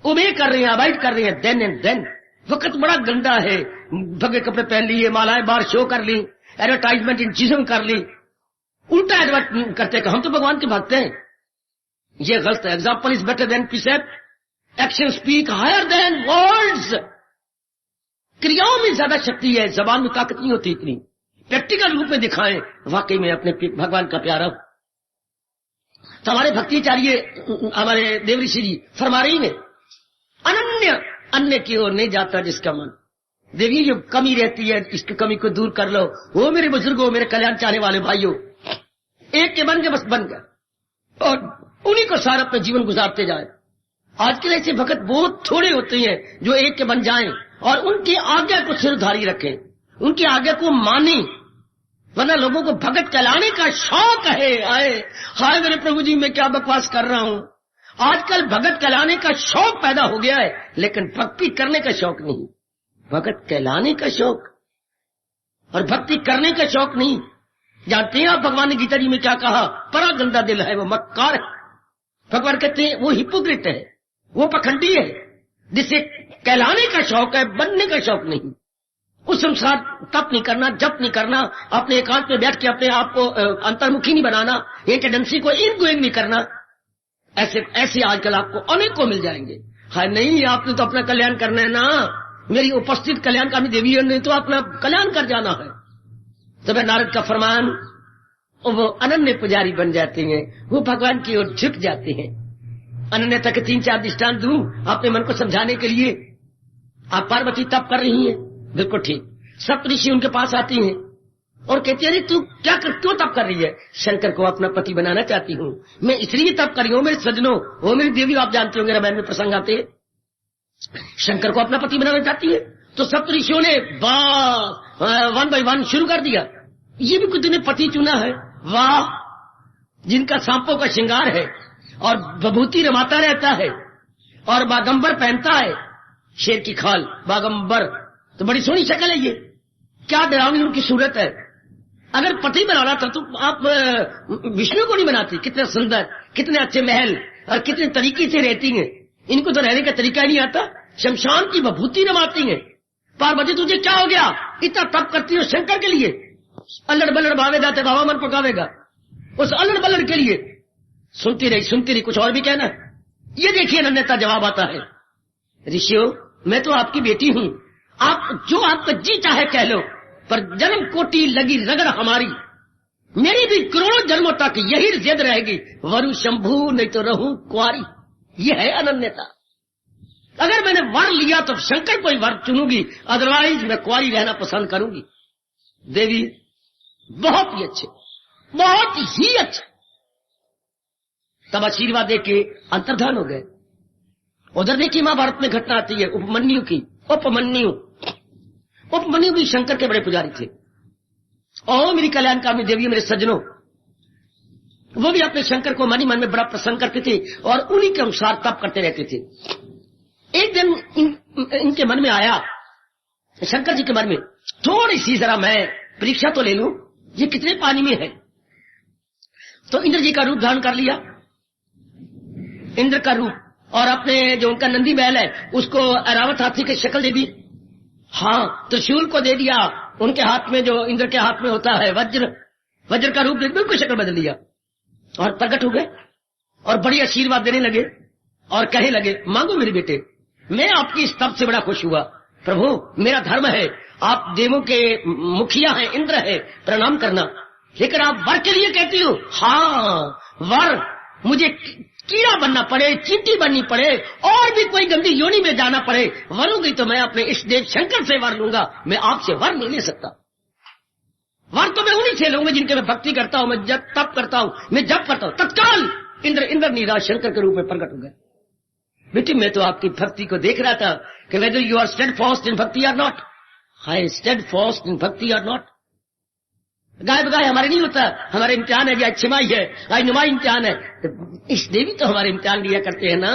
Speaker 2: उबे कर रहे हैं, अबाइड कर रहे हैं, देन एंड देन। वक्त बड़ा गंदा है, भगे कपड़े पहन लिए, मालाएं बाहर शो कर ली, एडवर्टाइजमेंट इन चीजों कर ली, उल्टा एडवर्ट करते हैं हम तो भगवान के भक्त हैं। ये गलत है। Example is better than precept, action speak higher than words. क्रियाओं में ज्यादा शक्ति है, जबान में ताकत नहीं होती इतनी। प्रैक्टिकल रूप में दिखाएं वाकई में अपने भगवान का प्यारा। तो हमारे भक्तिचार्य हमारे देव ऋषि जी फरमा रही है, अनन्य अन्य की ओर नहीं जाता जिसका मन। देवी जो कमी रहती है इसकी कमी को दूर कर लो। वो मेरे बुजुर्गों, मेरे कल्याण चाहने वाले भाइयों, एक के बन के बस बन गए और उन्हीं को सारा अपना जीवन गुजारते जाए। आजकल ऐसे भक्त बहुत थोड़े होते हैं जो एक के बन जाएं और उनकी आज्ञा को सिरधारी रखें, उनकी आज्ञा को माने। वरना लोगों को भगत कहलाने का शौक है। आए हाय मेरे प्रभु जी, मैं क्या बकवास कर रहा हूं। आजकल भगत कहलाने का शौक पैदा हो गया है, लेकिन भक्ति करने का शौक नहीं। भगत कहलाने का शौक और भक्ति करने का शौक नहीं। जानते हैं आप भगवान ने गीता जी में क्या कहा? बड़ा गंदा दिल है, वो मक्कार है। भगवान कहते हैं वो हिपोक्रेट है, वो पखंडी है, जिसे कहलाने का शौक है, बनने का शौक नहीं। उस अनुसार तप नहीं करना, जप नहीं करना, अपने एकांत में बैठ के अपने आप को अंतर्मुखी नहीं बनाना, ये टेंडेंसी को इनगोइंग नहीं करना। ऐसे आजकल आपको अनेकों मिल जाएंगे। हाय नहीं, आपने तो अपना कल्याण करना है ना। मेरी उपस्थित कल्याणकामी देवियों ने तो अपना कल्याण कर जाना है। तब नारद का फरमान, वो अनन्य पुजारी बन जाते हैं, वो भगवान की ओर झुक जाते हैं। अनन्यता के 3-4 दृष्टांत दूं अपने मन को समझाने के लिए। आप पार्वती तप कर रही हैं, बिल्कुल ठीक। सप्तऋषि उनके पास आती हैं और कहती है, अरे तू क्या क्यों तप कर रही है? शंकर को अपना पति बनाना चाहती हूँ, मैं इसलिए तप कर रही हूँ। मेरे सजनों, वो मेरी देवी, आप जानते होंगे रामायण में प्रसंग आते हैं, शंकर को अपना पति बनाना चाहती है। तो सप्तऋषियों ने 1 by 1 शुरू कर दिया। ये भी कुछ ने पति चुना है, वाह, जिनका सांपों का श्रृंगार है और विभूति रमाता रहता है और बागंबर पहनता है, शेर की खाल, बागंबर। तो बड़ी सोहनी शक्ल है, ये क्या डरावनी उनकी सूरत है। अगर पति बनाना था तो आप विष्णु को नहीं बनाती? कितने सुंदर, कितने अच्छे महल और कितने तरीके से रहती हैं। इनको तो रहने का तरीका नहीं आता, शमशान की विभूति रमाती हैं। पार्वती तुझे क्या हो गया, इतना तप करती हो शंकर के लिए? अल्लड़ बल्लड़ भावेगा तो बाबा मन पकावेगा, उस अल्लड़ बल्लड़ के लिए। सुनती रही, कुछ और भी कहना। ये देखिए अनन्यता जवाब आता है, ऋषियों मैं तो आपकी बेटी हूं, आप जो आपका जी चाहे कह लो, पर जन्म कोटि लगी रगड़ हमारी, मेरी भी करोड़ों जन्मों तक यही जिद रहेगी, वरु शंभू नहीं तो रहूं कुंवारी। ये है अनन्यता। अगर मैंने वर लिया तो शंकर को ही वर चुनूंगी, अदरवाइज मैं कुंवारी रहना पसंद करूंगी। देवी बहुत ही अच्छे, बहुत ही अच्छे। तब आशीर्वाद देके अंतर्धान हो गए। उधर देखिए महाभारत में घटना आती है उपमन्यु की। उपमन्यु भी शंकर के बड़े पुजारी थे। और मेरी कल्याणकामी देवी, मेरे सज्जनों, वो भी अपने शंकर को मन ही मन में बड़ा प्रसन्न करते थे और उन्हीं के अनुसार तप करते रहते थे। एक दिन इनके मन में आया, शंकर जी के मन में, थोड़ी सी जरा मैं परीक्षा तो ले लूं, ये कितने पानी में है। तो इंद्र जी का रूप धारण कर लिया, इंद्र का रूप, और अपने जो उनका नंदी महल है उसको ऐरावत हाथी की शक्ल दे दी। हाँ, त्रिशूल को दे दिया उनके हाथ में, जो इंद्र के हाथ में होता है वज्र, वज्र का रूप दे बिल्कुल शक्ल बदल दिया और प्रकट हो गए और बड़ी आशीर्वाद देने लगे और कहने लगे, मांगो मेरे बेटे। मैं आपकी इस तप से बड़ा खुश हुआ। प्रभु, मेरा धर्म है, आप देवों के मुखिया हैं, इंद्र है, प्रणाम करना, लेकिन आप वर के लिए कहती हो। हाँ, वर, मुझे कीड़ा बनना पड़े, चींटी बननी पड़े, और भी कोई गंदी योनि में जाना पड़े, वरूंगी तो मैं अपने इष्ट देव शंकर से वर लूंगा, मैं आपसे वर नहीं ले सकता। वर तो मैं उन्हीं से लूंगा जिनके मैं भक्ति करता हूं, मैं जब तप करता हूं, मैं जब करता हूं। तत्काल इंद्र निराश शंकर के रूप में प्रकट हो गए। बेटी, मैं तो आपकी भक्ति को देख रहा था कि वेदर यू आर स्टेडफास्ट इन भक्ति आर नॉट। हाय, स्टेडफास्ट इन भक्ति आर नॉट। गाय बगाए हमारे नहीं होता, हमारे इम्तिहान है, आज छिमाई है, आज नुमाई इम्तिहान है, इस देवी तो हमारे इम्तिहान लिया करते हैं ना।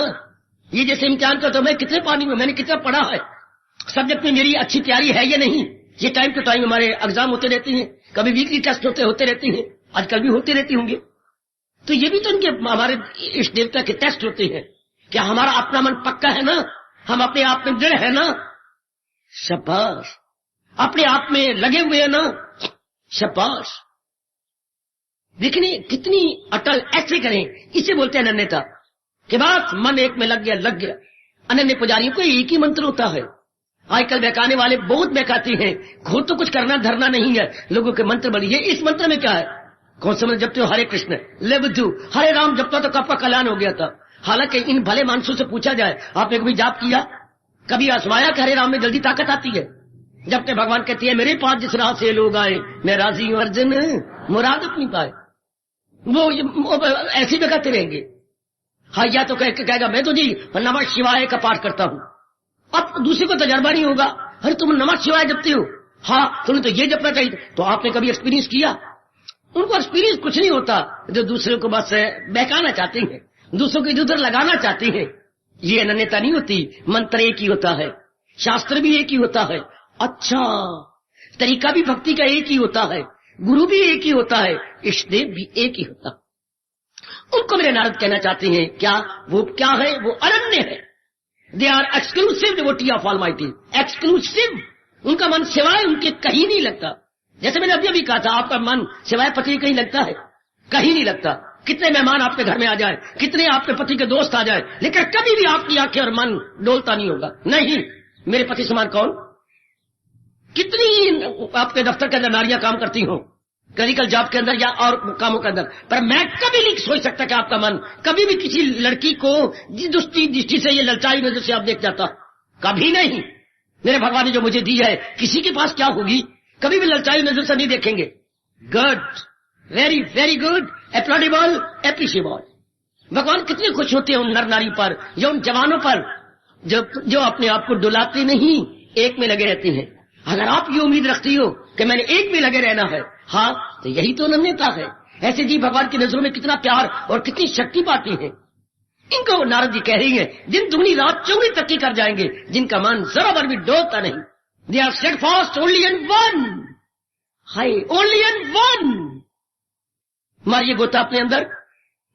Speaker 2: ये जैसे इम्तिहान का तो मैं कितने पानी में, मैंने कितना पढ़ा है, सब्जेक्ट में मेरी अच्छी तैयारी है या नहीं, ये टाइम टू टाइम हमारे एग्जाम होते रहते हैं, कभी वीकली टेस्ट होते रहते हैं, आजकल भी होते रहते होंगे। तो ये भी तो उनके हमारे इष्ट देवता के टेस्ट होते हैं। क्या हमारा अपना मन पक्का है ना, हम अपने आप में दृढ़ है ना, शाबाश, अपने आप में लगे हुए है ना, शाबाश। देखने कितनी अटल, ऐसे करें, इसे बोलते हैं अनन्यता के बाद मन एक में लग गया। अनन्य पुजारियों को एक ही मंत्र होता है। आजकल बहकाने वाले बहुत बहकाते हैं, खुद तो कुछ करना धरना नहीं है, लोगों के मंत्र बनिए। इस मंत्र में क्या है, कौन सा मंत्र जपते हो? हरे कृष्ण, ले बुद्धू, हरे राम जपता तो कब का कल्याण हो गया था। हालांकि इन भले मानसों से पूछा जाए, आपने कभी जाप किया, कभी आजमाया कि हरे राम में जल्दी ताकत आती है? जब तक भगवान कहती है मेरे पास जिस राह से लोग आए मैं राजी हूं अर्जुन, मुराद अपनी पाए, वो ऐसे भी कहते रहेंगे। हाँ, या तो कहेगा मैं तो जी नमः शिवाय का पाठ करता हूं। अब दूसरे को तजर्बा नहीं होगा, अरे तुम नमः शिवाय जपते हो, हाँ तुम्हें तो ये जपना चाहिए। तो आपने कभी एक्सपीरियंस किया? उनको एक्सपीरियंस कुछ नहीं होता, जो दूसरे को बस बहकाना चाहते हैं, दूसरों को इधर उधर लगाना चाहते हैं। ये अनन्यता नहीं होती। मंत्र एक ही होता है, शास्त्र भी एक ही होता है, अच्छा तरीका भी भक्ति का एक ही होता है, गुरु भी एक ही होता है, इष्ट देव भी एक ही होता है। उनको मेरे नारद कहना चाहते हैं, क्या वो क्या है? वो अनन्य है। They are exclusive devotee of almighty, exclusive. उनका मन सिवाय उनके कहीं नहीं लगता। जैसे मैंने अभी कहा था, आपका मन सिवाय पति कहीं लगता है? कहीं नहीं लगता। कितने मेहमान आपके घर में आ जाए, कितने आपके पति के दोस्त आ जाए, लेकिन कभी भी आपकी आंखें और मन डोलता नहीं होगा। नहीं, मेरे पति समान कौन? कितनी आपके दफ्तर के अंदर नारियां काम करती हो, क्लरिकल जॉब के अंदर या और कामों के अंदर, पर मैं कभी नहीं सोच सकता कि आपका मन कभी भी किसी लड़की को दृष्टि से, ये ललचाई नजर से आप देख जाता, कभी नहीं। मेरे भगवान ने जो मुझे दी है, किसी के पास क्या होगी, कभी भी ललचाई नजर से नहीं देखेंगे। Good, very very good, applaudable, appreciable. भगवान कितने खुश होते हैं उन नर नारी पर, या उन जवानों पर जो अपने आप को डुलाते नहीं, एक में लगे रहते हैं। अगर आप ये उम्मीद रखती हो कि मैंने एक में लगे रहना है, हाँ, तो यही तो अनन्यता है। ऐसे जी भगवान की नजरों में कितना प्यार और कितनी शक्ति पाती है। इनको नारद जी कह रही हैं, दिन दुगनी रात चौगनी तरक्की कर जाएंगे, जिनका मन जरा भर भी डोलता नहीं। They are steadfast only in one, high only in one. मारिए गोता अपने अंदर,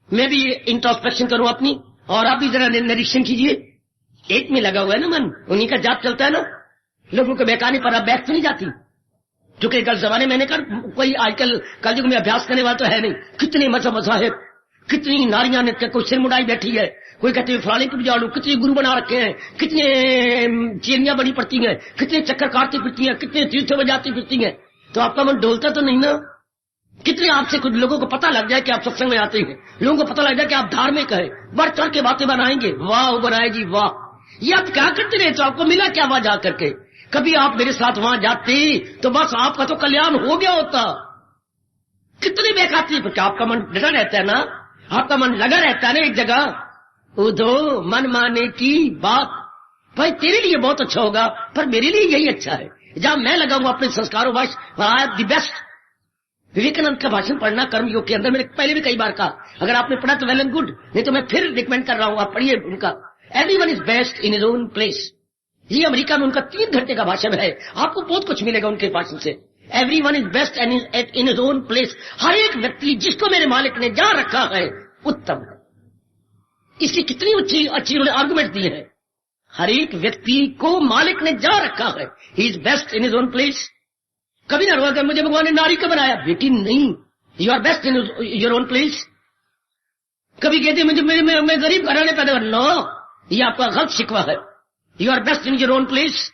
Speaker 2: मैं भी इंट्रोस्पेक्शन करूं अपनी, और आप भी जरा निरीक्षण कीजिए। एक में लगा हुआ है ना मन, उन्हीं का जाप चलता है ना। लोगों को बहकाने पर आप बैठ तो नहीं जाती, क्योंकि कल जमाने मैंने कर कोई आजकल कलयुग में अभ्यास करने वाला तो है नहीं। कितने मज़ाहिब, कितनी नारियां ने कोई सिर मुड़ाई बैठी है, कोई कहते हैं फलाने की बिजाड़ू, कितने गुरु बना रखे हैं, कितने चेरियां बनी पड़ती हैं, कितने चक्कर काटती फिरती हैं, कितने तीर्थ बजाती फिरती हैं, तो आपका मन डोलता तो नहीं ना। कितने आपसे कुछ लोगों को पता लग जाए कि आप सत्संग में आते हैं, लोगों को पता लग जाए कि आप धार्मिक है, बढ़ चढ़ के बातें बनाएंगे, वाह बनाए जी वाह। ये आप क्या करते रहे, तो आपको मिला क्या वहां जाकर के? कभी आप मेरे साथ वहां जाते तो बस आपका तो कल्याण हो गया होता। कितनी बेखाती है, क्या आपका मन डरा रहता है ना, आपका मन लगा रहता है ना एक जगह। उधो मन माने की बात, भाई तेरे लिए बहुत अच्छा होगा, पर मेरे लिए यही अच्छा है। जहां मैं लगाऊंगा अपने संस्कारों वश, द बेस्ट। विवेकानंद का भाषण पढ़ना कर्मयोग के अंदर, मैंने पहले भी कई बार कहा, अगर आपने पढ़ा तो वेल एंड गुड, नहीं तो मैं फिर रिकमेंड कर रहा हूं, आप पढ़िए उनका। Everyone is best in his own place, ये अमेरिका में उनका 3 घंटे का भाषण है, आपको बहुत कुछ मिलेगा उनके भाषण से। Everyone is best and in his own place. हर एक व्यक्ति जिसको मेरे मालिक ने जहां रखा है उत्तम है। इसकी कितनी अच्छी उन्होंने आर्गुमेंट दिए हैं। हर एक व्यक्ति को मालिक ने जहां रखा है, he is best in his own place. कभी ना रोगा मुझे भगवान ने नारी का बनाया, बेटी नहीं, you are best in your own place. कभी कहते मुझे मैं गरीब घराने पैदा कर, नो, ये आपका गलत शिकवा है। You are best in your own place.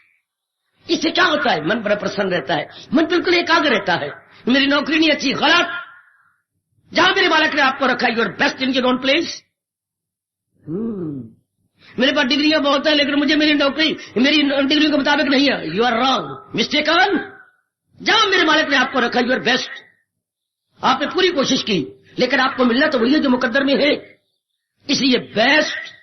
Speaker 2: इससे क्या होता है? मन बड़ा प्रसन्न रहता है, मन बिल्कुल एकाग्र रहता है। मेरी नौकरी नहीं अच्छी, गलत, जहां मेरे मालिक ने आपको रखा, you are best in your own place. मेरे पास डिग्रियां बहुत है लेकिन मुझे मेरी नौकरी मेरी डिग्री के मुताबिक नहीं है, यू आर रॉन्ग, मिस्टेकन। जहां मेरे मालिक ने आपको रखा, यू आर बेस्ट। आपने पूरी कोशिश की लेकिन आपको मिलना तो वही है जो मुकद्दर में है, इसलिए बेस्ट।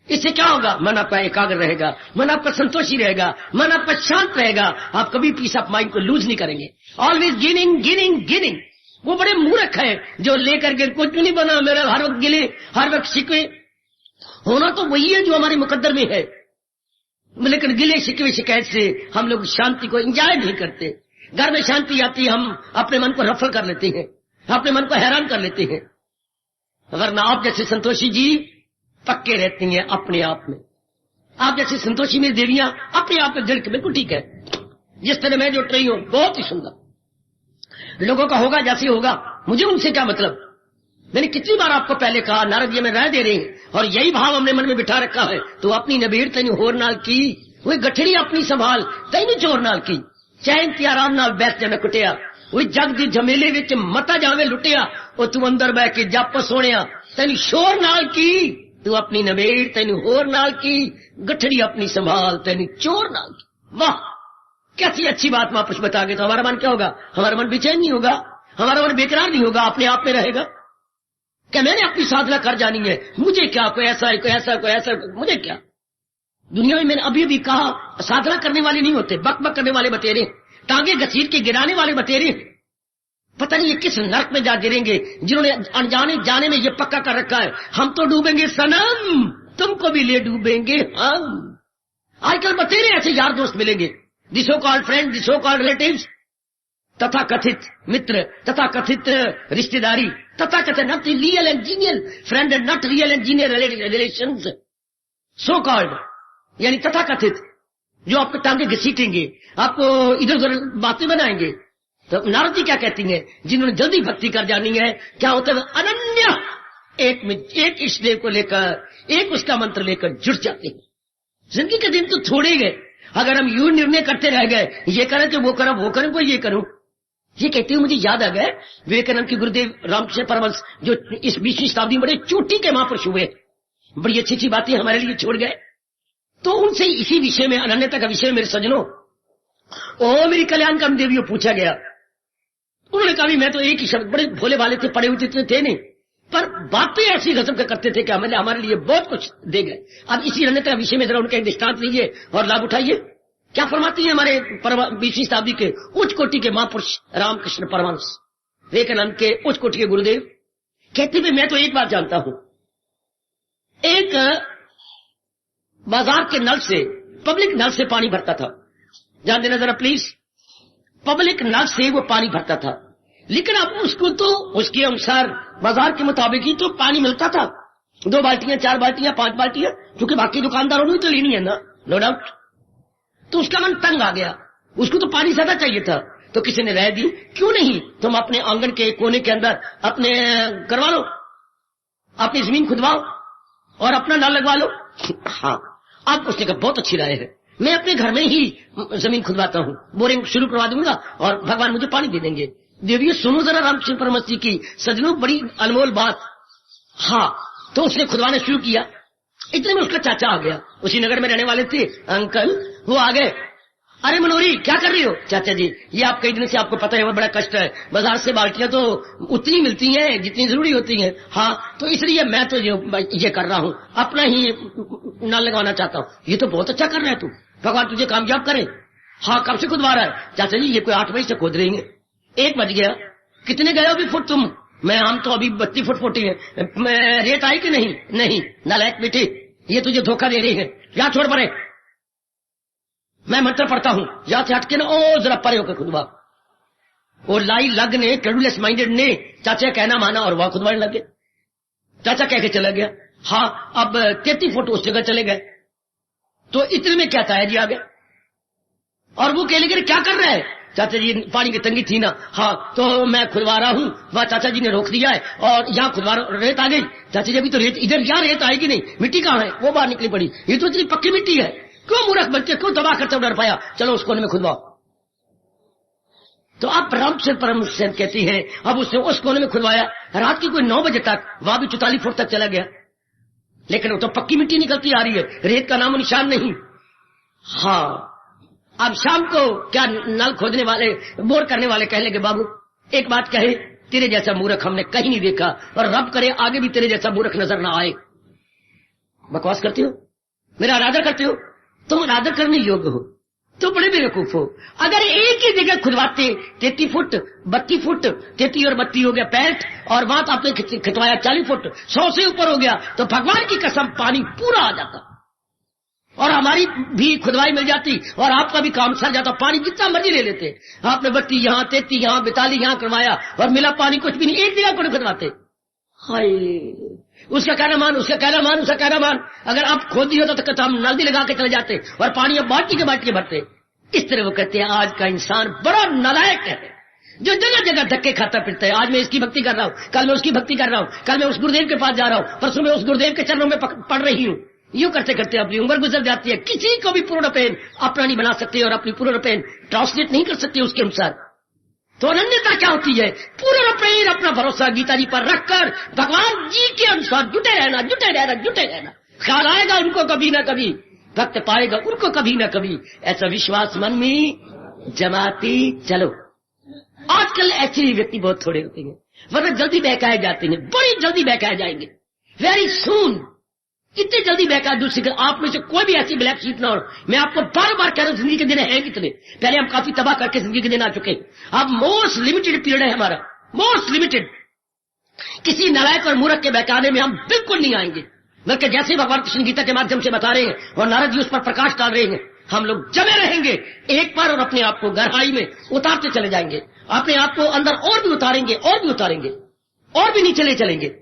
Speaker 2: इससे क्या होगा? मन आपका एकाग्र रहेगा, मन आपका संतोषी रहेगा, मन आपका शांत रहेगा। आप कभी पीस ऑफ माइंड को लूज नहीं करेंगे। Always ginning ginning ginning. वो बड़े मूर्ख है जो लेकर के कुछ नहीं बना, मेरा हर वक्त गिले, हर वक्त शिकवे। होना तो वही है जो हमारे मुकद्दर में है, लेकिन गिले शिकवे शिकायत से हम लोग शांति को एंजॉय नहीं करते। घर में शांति आती, हम अपने मन को रफल कर लेते हैं, अपने मन को हैरान कर लेते हैं। वरना आप जैसे संतोषी जी पक्के रहती हैं अपने आप में। आप जैसे संतोषी मेरी देवियां अपने आप में जड़ के बिल्कुल ठीक है। जिस तरह मैं जुट रही हूं बहुत ही सुंदर। लोगों का होगा जैसे होगा, मुझे उनसे क्या मतलब। मैंने कितनी बार आपको पहले कहा, नारद जी में राय दे रहे हैं और यही भाव हमने मन में बिठा रखा है। तो अपनी नबीर तेन होर नाल की, वही गठड़ी अपनी संभाल तेन चोर नाल की। चैन ते आराम नाल बैठ जाना कुटिया, वही जग दी झमेले विच मता जावे लुटिया। ओ तू अंदर बह के जप सोनिया, तेन शोर नाल की। तू अपनी नबेड़ तेन होर नाल की, गठड़ी अपनी संभाल तेन चोर नाल की। वाह, कैसी अच्छी बात महापुरुष बता गए। तो हमारा मन क्या होगा? हमारा मन बेचैन नहीं होगा, हमारा मन बेकरार नहीं होगा, अपने आप में रहेगा। क्या मैंने अपनी साधना कर जानी है, मुझे क्या, कोई ऐसा है, कोई ऐसा, कोई ऐसा, मुझे क्या। दुनिया में मैंने अभी भी कहा, साधना करने वाले नहीं होते, बक बक करने वाले बतेरे, टांगे घसीट के गिराने वाले बतेरे। पता नहीं ये किस नरक में जा गिरेंगे जिन्होंने अनजाने जाने में ये पक्का कर रखा है, हम तो डूबेंगे सनम, तुमको भी ले डूबेंगे हम। आजकल बतेरे ऐसे यार दोस्त मिलेंगे, दी सो कॉल्ड फ्रेंड, दी सो कॉल्ड रिलेटिव्स, तथा कथित मित्र, तथा कथित रिश्तेदारी, तथा कथित not real and genial friend and not real and genial relations. So called यानी तथा कथित, जो आपको टांगे घसीटेंगे, आपको इधर उधर बातें बनाएंगे। तो नारद जी क्या कहती हैं? जिन्होंने जल्दी भक्ति कर जानी है, क्या होता है? अनन्या, एक इष्ट देव को लेकर, एक उसका मंत्र लेकर जुट जाते हैं। जिंदगी के दिन तो थोड़े गए, अगर हम यूं निर्णय करते रह गए, ये करें तो वो करें, वो करें तो ये करूं। ये कहते हुए मुझे याद आ गया विवेकानंद के गुरुदेव रामकृष्ण परमहंस, जो इस 20वीं शताब्दी में बड़े चोटी के महापुरुष हुए, बड़ी अच्छी अच्छी बातें हमारे लिए छोड़ गए। तो उनसे इसी विषय में, अनन्यता का विषय, मेरे सज्जनों, ओ मेरी कल्याणकाम देवियों, पूछा गया। उन्होंने कहा मैं तो एक ही शब्द, बड़े भोले भाले थे, पढ़े हुए थे नहीं, पर बातें ऐसी गजब का करते थे कि हमारे लिए बहुत कुछ दे गए। अब इसी अनन्यता विषय में जरा उनका एक दृष्टांत लीजिए और लाभ उठाइए। क्या फरमाती है हमारे 20वीं शताब्दी के उच्च कोटि के महापुरुष रामकृष्ण परमहंस, विवेकानंद के उच्च कोटि के गुरुदेव। कहते हुए मैं तो एक बात जानता हूं, एक बाजार के नल से, पब्लिक नल से पानी भरता था। ध्यान देना जरा प्लीज, पब्लिक नल से वो पानी भरता था, लेकिन अब उसको तो उसके अनुसार बाजार के मुताबिक ही तो पानी मिलता था। 2 बाल्टियां, 4 बाल्टियां, 5 बाल्टियां, क्योंकि बाकी दुकानदारों ने तो लेनी है ना, नो डाउट। तो उसका मन तंग आ गया, उसको तो पानी ज्यादा चाहिए था। तो किसी ने राय दी, क्यों नहीं तुम अपने आंगन के कोने के अंदर अपने करवा लो, अपनी जमीन खुदवाओ और अपना नल लगवा लो। हाँ, अब उसने कहा बहुत अच्छी राय है, मैं अपने घर में ही जमीन खुदवाता हूँ, बोरिंग शुरू करवा दूंगा और भगवान मुझे पानी दे देंगे। देवियों सुनो जरा रामकृष्ण परमहंस जी की, सज्जनों बड़ी अनमोल बात। हाँ, तो उसने खुदवाना शुरू किया। इतने में उसका चाचा आ गया, उसी नगर में रहने वाले थे अंकल, वो आ गए। अरे मनोरी क्या कर रही हो? चाचा जी ये आप कई दिन से, आपको पता है वो बड़ा कष्ट है, बाजार से बाल्टियां तो उतनी मिलती हैं जितनी जरूरी होती हैं। हाँ, तो इसलिए मैं तो ये कर रहा हूँ, अपना ही नल लगवाना चाहता हूँ। ये तो बहुत अच्छा कर रहा है तू, भगवान तुझे कामयाब करे। हाँ, कब से खुदवा रहा है? चाचा जी ये कोई 8 बजे से खोद रही है, 1 बज गया। कितने गए अभी फुट तुम? मैं, हम तो अभी 32 फुट फुटी है। रेत आई कि नहीं? नहीं। नालायक बेटे, ये तुझे धोखा दे रही है, क्या छोड़ पड़े। मैं मंत्र पढ़ता हूं, यहां से हटके ना ओ जरा परे होकर खुदवा। वो लाई लग ने, क्रेडुलस माइंडेड ने चाचा कहना माना और वहां खुदवाने लगे। चाचा कह के चला गया, हाँ अब 33 फुट उस जगह चले गए। तो इतने में क्या ताया जी आ गया और वो कह लगे क्या कर रहे हैं? चाचा जी पानी की तंगी थी ना, हाँ तो मैं खुदवा रहा हूं। वहां चाचा जी ने रोक दिया है और यहाँ खुदवा रेत आ गई। चाचा जी अभी तो रेत इधर, यहाँ रेत आएगी नहीं, मिट्टी कहाँ है? वो बाहर निकली पड़ी, ये तो इतनी पक्की मिट्टी है, क्यों मूर्ख बच्चे क्यों तबाह करते हो डर पाया, चलो उस कोने में खुदवाओ। तो अब रामचंद्र परमहंस कहती है अब उसने उस कोने में खुदवाया। रात की कोई 9 बजे तक वहां भी 44 फुट तक चला गया, लेकिन वो तो पक्की मिट्टी निकलती आ रही है, रेत का नामो निशान नहीं। हाँ अब शाम को क्या नल खोदने वाले, बोर करने वाले कहने लगे बाबू एक बात कहे, तेरे जैसा मूर्ख हमने कहीं नहीं देखा और रब करे आगे भी तेरे जैसा मूर्ख नजर ना आए। बकवास करते हो, मेरा अनादर करते हो, तुम अनादर करने योग्य हो, तो बड़े बेवकूफ हो। अगर एक ही जगह खुदवाते 33 फुट 32 फुट, 33 और 32 हो गया 65, और वहां तो आपने खिंचवाया 40 फुट, 100 से ऊपर हो गया, तो भगवान की कसम पानी पूरा आ जाता और हमारी भी खुदवाई मिल जाती और आपका भी काम सर जाता। पानी जितना मर्जी ले लेते, आपने 32 यहाँ 33 यहाँ 42 यहाँ करवाया और मिला पानी कुछ भी नहीं, एक जगह को खुदवाते। हाय उसका कहना मान, उसका कहना मान, उसका कहना मान। अगर आप खोद दिए होता तो हम नल भी लगा के चले जाते और पानी अब बाल्टी के बाल्टी भरते। इस तरह वो कहते हैं आज का इंसान बड़ा नालायक है जो जगह जगह धक्के खाता फिरता है। आज मैं इसकी भक्ति कर रहा हूँ, कल मैं उसकी भक्ति कर रहा हूँ, कल मैं उस गुरुदेव के पास जा रहा हूँ, परसों मैं उस गुरुदेव के चरणों में पढ़ रही हूँ। यूं करते करते अपनी उम्र गुजर जाती है। किसी को भी पूर्ण पेन अपना नहीं बना सकते और अपनी पूर्ण पेन ट्रांसलेट नहीं कर सकते उसके अनुसार। तो अनन्यता क्या होती है? पूर्ण पेन अपना भरोसा गीता जी पर रखकर भगवान जी के अनुसार जुटे रहना, जुटे रहना, जुटे रहना। ख्याल आएगा उनको कभी ना कभी, भक्त पाएगा उनको कभी ना कभी, ऐसा विश्वास मन में जमाती चलो। आजकल ऐसे व्यक्ति बहुत थोड़े होते हैं, वरना जल्दी बहकाए जाते हैं, बड़ी जल्दी बहकाए जाएंगे, वेरी सून। इतनी जल्दी बहका दूसरी। आप में से कोई भी ऐसी ब्लैक शीट ना हो। मैं आपको बार बार कह रहा हूं जिंदगी के दिन हैं कितने, पहले हम काफी तबाह करके जिंदगी के दिन आ चुके। अब मोस्ट लिमिटेड पीरियड है हमारा, मोस्ट लिमिटेड। किसी नालायक और मूर्ख के बहकाने में हम बिल्कुल नहीं आएंगे, बल्कि जैसे भगवान कृष्ण गीता के माध्यम से बता रहे हैं और नारद जी उस पर प्रकाश डाल रहे हैं, हम लोग जमे रहेंगे एक बार और अपने आप को गहराई में उतारते चले जाएंगे, अपने आप को अंदर और भी उतारेंगे और भी उतारेंगे और भी नीचे ले चलेंगे।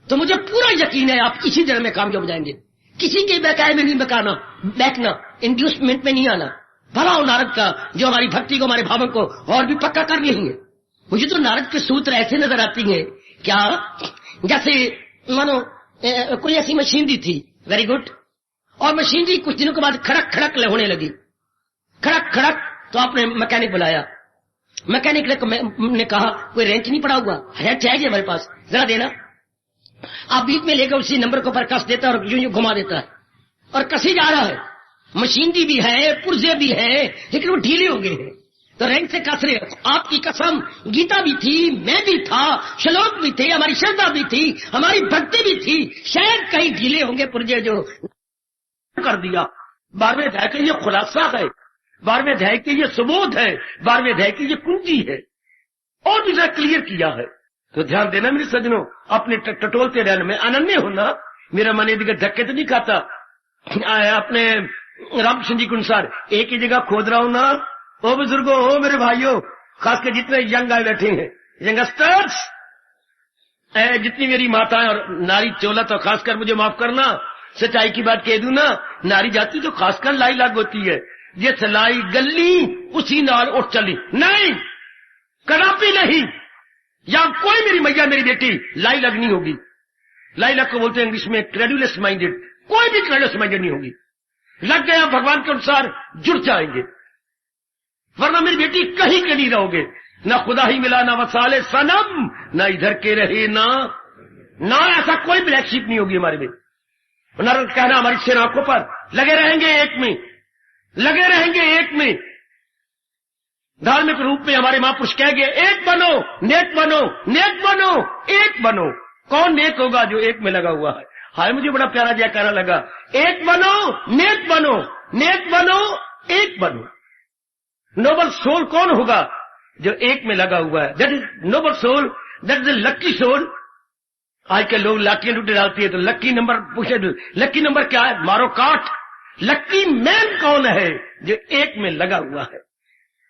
Speaker 2: तो मुझे पूरा यकीन है आप इसी जगह में कामयाब हो जाएंगे। किसी के बहकाए में नहीं बहकना, इंड्यूसमेंट में नहीं आना। भला हो नारद का जो हमारी भक्ति को, हमारे भावों को और भी पक्का कर रही है। मुझे तो नारद के सूत्र ऐसे नजर आती हैं क्या, जैसे मानो कोई ऐसी मशीनरी थी, वेरी गुड, और मशीनरी कुछ दिनों के बाद खड़क खड़क होने लगी, खड़क खड़क। तो आपने मैकेनिक बुलाया, मैकेनिक ने कहा कोई रेंच नहीं पड़ा हुआ है, चाहिए हमारे पास, जरा देना। आप बीच में लेकर उसी नंबर को पर कस देता है और यूं यूं घुमा देता है और कसी जा रहा है। मशीनरी भी है, पुर्जे भी है, लेकिन वो ढीले हो गए हैं तो रैंक से कस रहे। आपकी कसम गीता भी थी, मैं भी था, श्लोक भी थे, हमारी श्रद्धा भी थी, हमारी भक्ति भी थी, शायद कहीं ढीले होंगे पुर्जे जो कर दिया। 12वें अध्याय का ये खुलासा है, 12वें अध्याय के ये सुबोध है, 12वें अध्याय की ये कुंजी है और भी जरा क्लियर किया है। तो ध्यान देना मेरे सज्जनों, अपने टटोलते रहने में अनन्य होना। मेरा मन यदि धक्के तो नहीं खाता। अपने रामकृष्ण जी के अनुसार एक ही जगह खोद रहा हूं ना, ओ बुजुर्गो, ओ मेरे भाइयों, खासकर जितने यंग आए बैठे हैं, यंगस्टर्स, जितनी मेरी माताएं और नारी चोला, तो खासकर मुझे माफ करना, सच्चाई की बात कह दूं ना, नारी जाति तो खासकर लाई लाग होती है। ये सलाई गली उसी नाल उठ चली, नहीं कदापि नहीं। या कोई मेरी मैया मेरी बेटी लाई लग नहीं होगी। लाई लग को बोलते हैं इंग्लिश में क्रेडुलस माइंडेड, कोई भी क्रेडुलस माइंडेड नहीं होगी। लग गया भगवान के अनुसार जुड़ जाएंगे, वरना मेरी बेटी कहीं के नहीं रहोगे। ना खुदा ही मिला, ना वसाले सनम, ना इधर के रहे ना ऐसा कोई ब्लैक शीप नहीं होगी हमारे में। नारद कहना हमारी छह आंखों पर लगे रहेंगे एक में, लगे रहेंगे एक में। धार्मिक रूप में हमारे महापुरुष कह गए एक बनो, नेक बनो, नेक बनो, एक बनो। कौन नेक होगा? जो एक में लगा हुआ है। हाय मुझे बड़ा प्यारा जयकारा लगा, एक बनो, नेक बनो, नेक बनो, एक बनो। नोबल सोल कौन होगा? जो एक में लगा हुआ है, that is noble soul, that is lucky soul. आज के लोग लाठियां लूटे डालती है तो लकी नंबर पूछे, लकी नंबर क्या है? मारो काट। लकी मैन कौन है? जो एक में लगा हुआ है,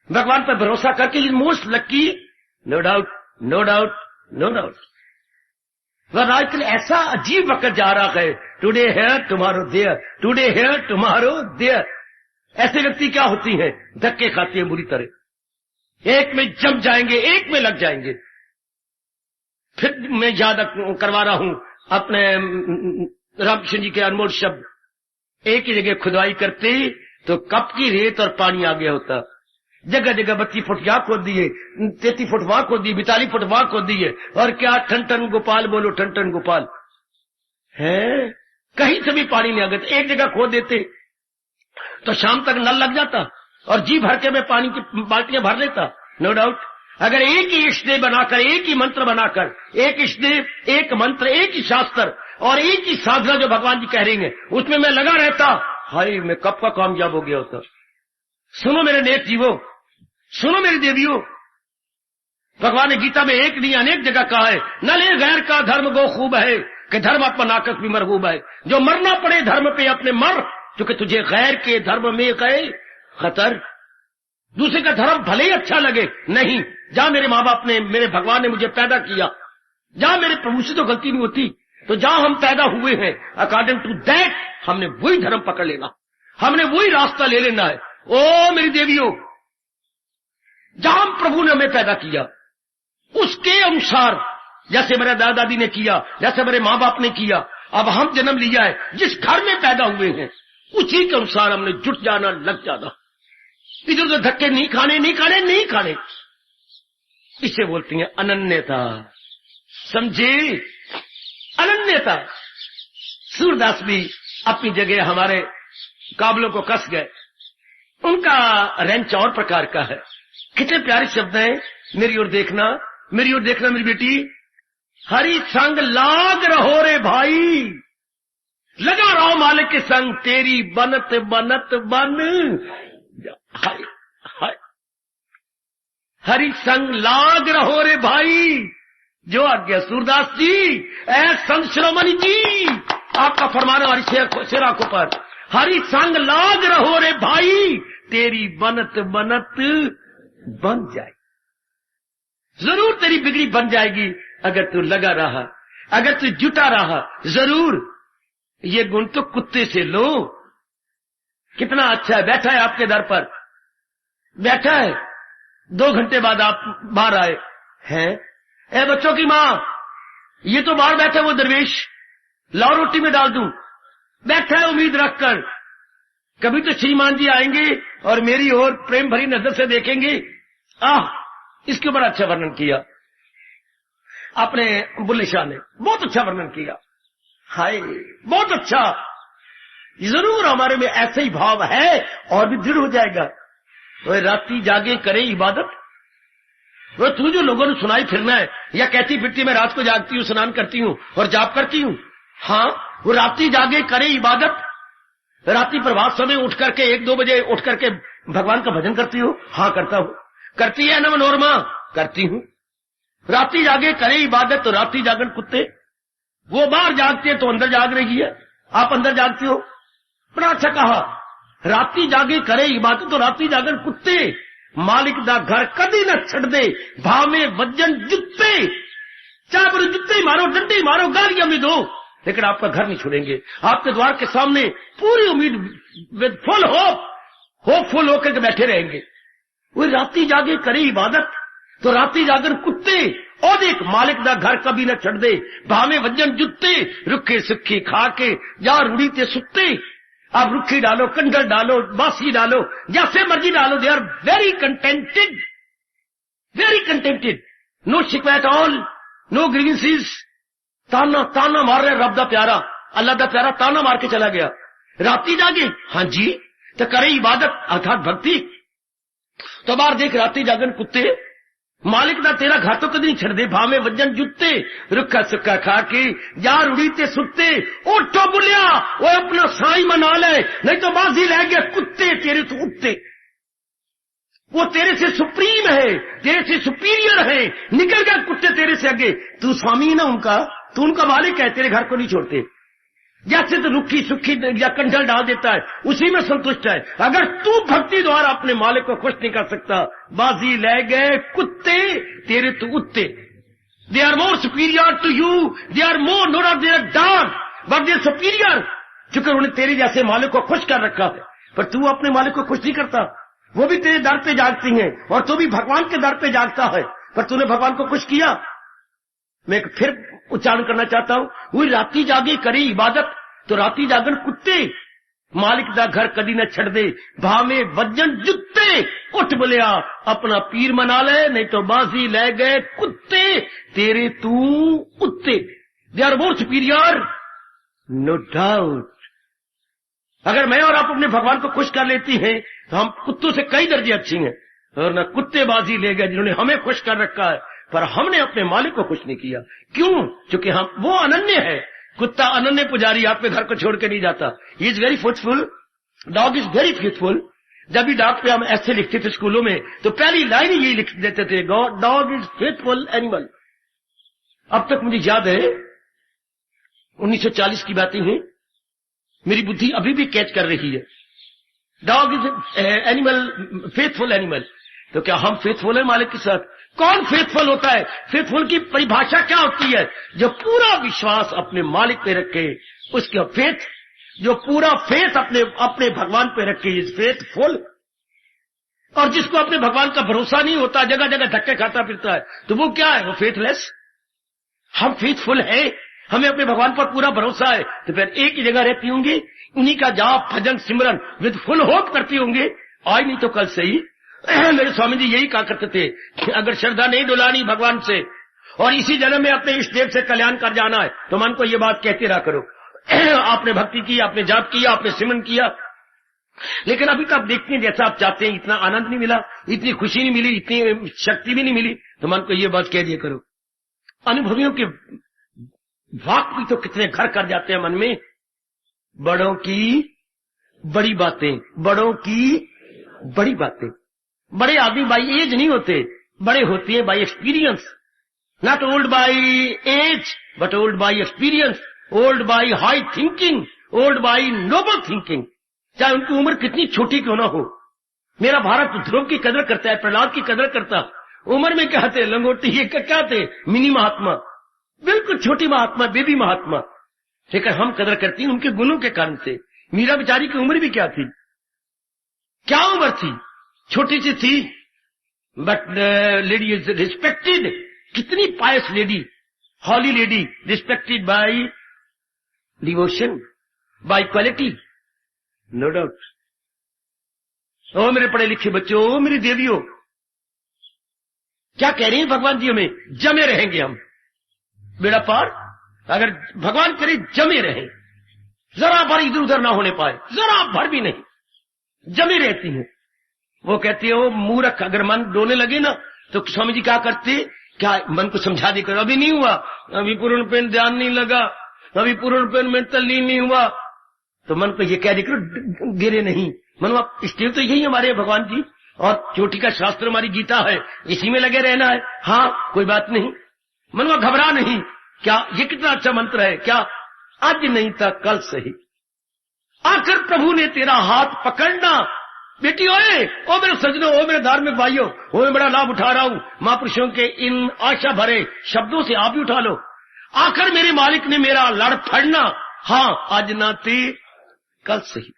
Speaker 2: भगवान पर भरोसा करके। Is most lucky, no doubt, no doubt, no doubt. वह आजकल ऐसा अजीब वक्त जा रहा है, today here tomorrow there, today here tomorrow there. ऐसे व्यक्ति क्या होती हैं? धक्के खाती है बुरी तरह, एक में जम जाएंगे, एक में लग जाएंगे। फिर मैं याद करवा रहा हूं अपने रामकृष्ण जी के अनमोल शब्द, एक ही जगह खुदाई करते तो कप की रेत और पानी आ गया होता। जगह जगह 32 फुट यहाँ खोद दिए, 33 फुट वहां खोद दिए, 42 फुट वहां खोद दिए, और क्या ठन ठन गोपाल बोलो, ठन ठन गोपाल है। कहीं से भी पानी नहीं आ गया। एक जगह खोद देते तो शाम तक नल लग जाता और जी भर के मैं पानी की बाल्टियां भर लेता। नो डाउट, अगर एक ही इष्टदेव बनाकर, एक ही मंत्र बनाकर, एक इष्टदेव, एक मंत्र, एक ही शास्त्र और एक ही साधना जो भगवान जी कह रही है, उसमें मैं लगा रहता, हाय मैं कब का कामयाब हो गया होता। सुनो मेरे नेक जीवो, सुनो मेरी देवियों, भगवान ने गीता में एक नहीं अनेक जगह कहा है, न ले गैर का धर्म गो खूब है कि धर्म अपन आकस भी मरगूब है। जो मरना पड़े धर्म पे अपने मर, क्योंकि तुझे गैर के धर्म में गए खतर। दूसरे का धर्म भले ही अच्छा लगे, नहीं, जहां मेरे माँ बाप ने, मेरे भगवान ने मुझे पैदा किया, जहां मेरे प्रभु से तो गलती नहीं होती, तो जहां हम पैदा हुए हैं अकॉर्डिंग टू दैट हमने वही धर्म पकड़ लेना, हमने वही रास्ता ले लेना है। ओ मेरी देवियों, जहां प्रभु ने हमें पैदा किया उसके अनुसार, जैसे मेरे दादा दादी ने किया, जैसे मेरे माँ बाप ने किया, अब हम जन्म लिया है, जिस घर में पैदा हुए हैं उसी के अनुसार हमने जुट जाना, लग जाना। इधर उधर धक्के नहीं खाने, नहीं खाने, नहीं खाने। इसे बोलती हैं अनन्यता। समझे? अनन्यता। सूरदास भी अपनी जगह हमारे काबलों को कस गए। उनका रेंच और प्रकार का है। कितने प्यारे शब्द हैं। मेरी ओर देखना, मेरी ओर देखना मेरी बेटी। हरि संग लाग रहो रे भाई, लगा रहो मालिक के संग, तेरी बनत बनत बन। हाय हाय, हरि संग लाग रहो रे भाई, जो आज्ञा सूरदास जी, ऐ संत शिरोमणि जी, आपका फरमाना हमारी शेर आंखों पर। हरि संग लाग रहो रे भाई, तेरी बनत बनत बन जाए। जरूर तेरी बिगड़ी बन जाएगी अगर तू लगा रहा, अगर तू जुटा रहा। जरूर। ये गुण तो कुत्ते से लो। कितना अच्छा है, बैठा है आपके दर पर, बैठा है, 2 घंटे बाद आप बाहर आए हैं। ए बच्चों की माँ, ये तो बाहर बैठे वो दरवेश, लाओ रोटी में डाल दूं। बैठा है उम्मीद रखकर, कभी तो श्रीमान जी आएंगे और मेरी ओर प्रेम भरी नजर से देखेंगे। इसके ऊपर अच्छा वर्णन किया आपने, बुल्ले शाह ने बहुत अच्छा वर्णन किया। हाय, बहुत अच्छा। जरूर हमारे में ऐसे ही भाव है और भी दृढ़ हो जाएगा। वो राती जागे करे इबादत, वो तू जो लोगों ने सुनाई फिरना है, या कहती फिरती मैं रात को जागती हूँ, स्नान करती हूँ और जाप करती हूँ। हाँ, वो राती जागे करे इबादत, राती प्रभात समय उठ करके 1-2 बजे उठ करके भगवान का भजन करती हो? हाँ करता हूँ। करती है ना मनोरमा? करती हूँ। राती जागे करे इबादत, तो राती जागन कुत्ते, वो बाहर जागते तो अंदर जाग रही है, आप अंदर जागते हो। बड़ा अच्छा कहा, राती जागे करे इबादत तो राती जागन कुत्ते, मालिक दा घर कदी न छड़ दे, भावे वजन जुत्ते। चाहे बोलो जुत्ते मारो, डंडे मारो, गालियां भी दो, लेकिन आपका घर नहीं छोड़ेंगे। आपके द्वार के सामने पूरी उम्मीद विद फुल होपफुल होकर के बैठे रहेंगे। वो राती जागे करे इबादत तो राती जागर कुत्ते, और देख मालिक दा घर कभी न छड़ दे, भावे वजन जुत्ते, रुखे सुखी खा के या रूढ़ी ते सुत्ते। आप रुखी डालो, कंडल डालो, बासी डालो, जैसे मर्जी डालो, they are very contented, very contented, no शिकवा एट ऑल, नो ग्रीवेंसेस। ताना ताना मार रहे रब दा प्यारा, अल्लाह दा प्यारा ताना मार के चला गया। राती जागे, हाँ जी, तो करे इबादत अर्थात भक्ति। तो बाहर देख राती जागन कुत्ते, मालिक दा तेरा घर तो कदी नहीं छड़ दे, भावे वजन जुत्ते, रुखा सुखा खा के या रुड़ी ते सुत्ते। उठो बुलिया, वो अपना साई मना ले, नहीं तो बाजी ले गया कुत्ते तेरे तो उठते। वो तेरे से सुप्रीम है, तेरे से सुपीरियर है, निकल गया कुत्ते तेरे से आगे। तू स्वामी है ना उनका, तू उनका मालिक है, तेरे घर को नहीं छोड़ते। जैसे तो रुखी सुखी या कंडल डाल देता है, उसी में संतुष्ट है। अगर तू भक्ति द्वारा अपने मालिक को खुश नहीं कर सकता, बाजी ले गए कुत्ते तेरे तो उत्ते। They are more superior to you, they are more not of their dog but they are superior, चूंकि उन्होंने तेरे जैसे मालिक को खुश कर रखा है। पर तू अपने मालिक को खुश नहीं करता, वो भी तेरे दर पे जागती हैं और तू भी भगवान के दर पे जागता है, पर तूने भगवान को खुश किया। मैं फिर उच्चारण करना चाहता हूं, वही राती जागे करे इबादत तो राती जागन कुत्ते, मालिक दा घर कदी न छड़ दे भावे वजन जुत्ते। उठ बोलिया अपना पीर मना ले, नहीं तो बाजी ले गए कुत्ते तेरे तू उत्ते। They are more superior no doubt. अगर मैं और आप अपने भगवान को खुश कर लेती हैं तो हम कुत्तों से कई दर्जे अच्छी हैं, और न कुत्ते बाजी ले गए जिन्होंने हमें खुश कर रखा है, पर हमने अपने मालिक को खुश नहीं किया। क्यों? क्योंकि हम वो अनन्य है। कुत्ता अनन्य पुजारी आपके घर को छोड़ के नहीं जाता। He is very faithful, dog is very faithful. जब भी डॉग पे हम ऐसे लिखते थे स्कूलों में तो पहली लाइन यही लिख देते थे, डॉग इज फेथफुल एनिमल। अब तक मुझे याद है 1940 की बातें हैं, मेरी बुद्धि अभी भी कैच कर रही है। Dog is animal, faithful animal. तो क्या हम फेथफुल है मालिक के साथ? कौन फेथफुल होता है? फेथफुल की परिभाषा क्या होती है? जो पूरा विश्वास अपने मालिक पे रखे, उसका फेथ, जो पूरा फेथ अपने भगवान पे रखे, इज फेथफुल। और जिसको अपने भगवान का भरोसा नहीं होता, जगह जगह धक्के खाता फिरता है, तो वो क्या है? वो फेथलेस। हम फेथफुल है, हमें अपने भगवान पर पूरा भरोसा है, तो फिर एक ही जगह रहती होंगी, उन्हीं का जाप भजन सिमरन विद फुल होप करती होंगे। आज नहीं तो कल से ही मेरे स्वामी जी यही कहा करते थे कि अगर श्रद्धा नहीं डुलानी भगवान से और इसी जन्म में अपने इष्ट देव से कल्याण कर जाना है तो मन को ये बात कहते रहा करो। आपने भक्ति की, आपने जाप किया, आपने सिमरन किया, लेकिन अभी तो आप देखते हैं जैसा आप चाहते हैं, इतना आनंद नहीं मिला, इतनी खुशी नहीं मिली, इतनी शक्ति भी नहीं मिली, तो मन को ये बात कह दिया करो। अनुभवियों के वाक भी तो कितने घर कर जाते हैं मन में। बड़ों की बड़ी बातें, बड़ों की बड़ी बातें। बड़े आदमी बाई एज नहीं होते, बड़े होते हैं by experience. Not old by age but old by experience, old by high thinking, old by noble thinking. चाहे उनकी उम्र कितनी छोटी क्यों ना हो। मेरा भारत ध्रुव की कदर करता है, प्रहलाद की कदर करता। उम्र में क्या थे? लंगोटी ये क्या थे? मिनी महात्मा, बिल्कुल छोटी महात्मा, बेबी महात्मा। लेकिन हम कदर करती हैं उनके गुणों के कारण से। मीरा बेचारी की उम्र भी क्या थी? क्या उम्र थी? छोटी सी थी, बट लेडी इज रिस्पेक्टेड। कितनी pious lady, holy lady, respected by devotion, by quality, no doubt. ओ मेरे पढ़े लिखे बच्चों, ओ मेरी देवियों, क्या कह रहे हैं भगवान जी हमें? जमे रहेंगे हम, बेड़ा पार। अगर भगवान करे जमे रहे, जरा भर इधर उधर ना होने पाए, जरा भर भी नहीं, जमे रहती हैं। वो कहती है वो मूर्ख, अगर मन डोने लगे ना तो स्वामी जी क्या करते? क्या मन को समझा दे कर, अभी नहीं हुआ, अभी पूर्ण पेन ध्यान नहीं लगा, अभी पूर्ण पेन में तल्लीन नहीं हुआ, तो मन को ये कह दे कर गिरे नहीं। मन स्टेज तो यही हमारे भगवान जी, और चोटी का शास्त्र हमारी गीता है, इसी में लगे रहना है। हाँ कोई बात नहीं, मनवा घबरा नहीं। क्या ये कितना अच्छा मंत्र है? क्या आज नहीं था कल सही, आखिर प्रभु ने तेरा हाथ पकड़ना। बेटी ओए, ओ मेरे सजनों, ओ मेरे धार्मिक भाइयों, ओ मैं बड़ा लाभ उठा रहा हूं महापुरुषों के इन आशा भरे शब्दों से, आप भी उठा लो। आखिर मेरे मालिक ने मेरा लड़ फड़ना, हाँ आज ना थे कल सही।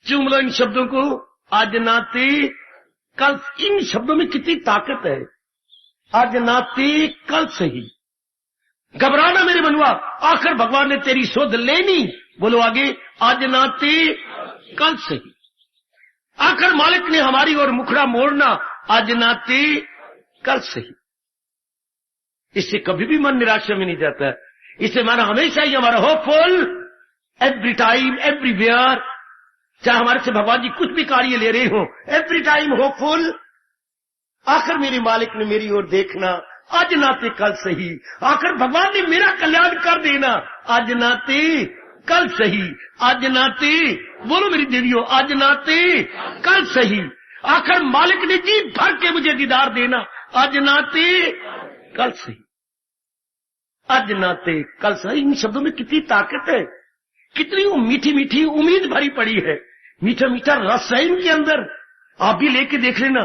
Speaker 2: चूम लो इन शब्दों को, आज ना थे कल। इन शब्दों में कितनी ताकत है। आज ना थे कल सही। घबराना मेरे बनुआ, आखिर भगवान ने तेरी सुध लेनी। बोलो आगे, आज ना थे कल सही। आखिर मालिक ने हमारी ओर मुखड़ा मोड़ना, आज ना थे कल सही। इससे कभी भी मन निराशा में नहीं जाता। इससे हमारा हमेशा ही हमारा होपफुल, एवरी टाइम एवरीवेयर। चाहे हमारे से भगवान जी कुछ भी कार्य ले रहे हो, एवरी टाइम होपफुल। आखिर मेरे मालिक ने मेरी ओर देखना, आज ना थे कल सही। आखिर भगवान ने मेरा कल्याण कर देना, आज ना थे कल सही। आज ना थे, बोलो मेरी देवियों, आज ना थे कल सही। आखिर मालिक ने जी भर के मुझे दीदार देना, आज ना थे कल सही। आज नाते कल सही। इन शब्दों में कितनी ताकत है, कितनी मीठी मीठी उम्मीद भरी पड़ी है, मीठा मीठा रस है इनके अंदर। आप भी लेके देख लेना,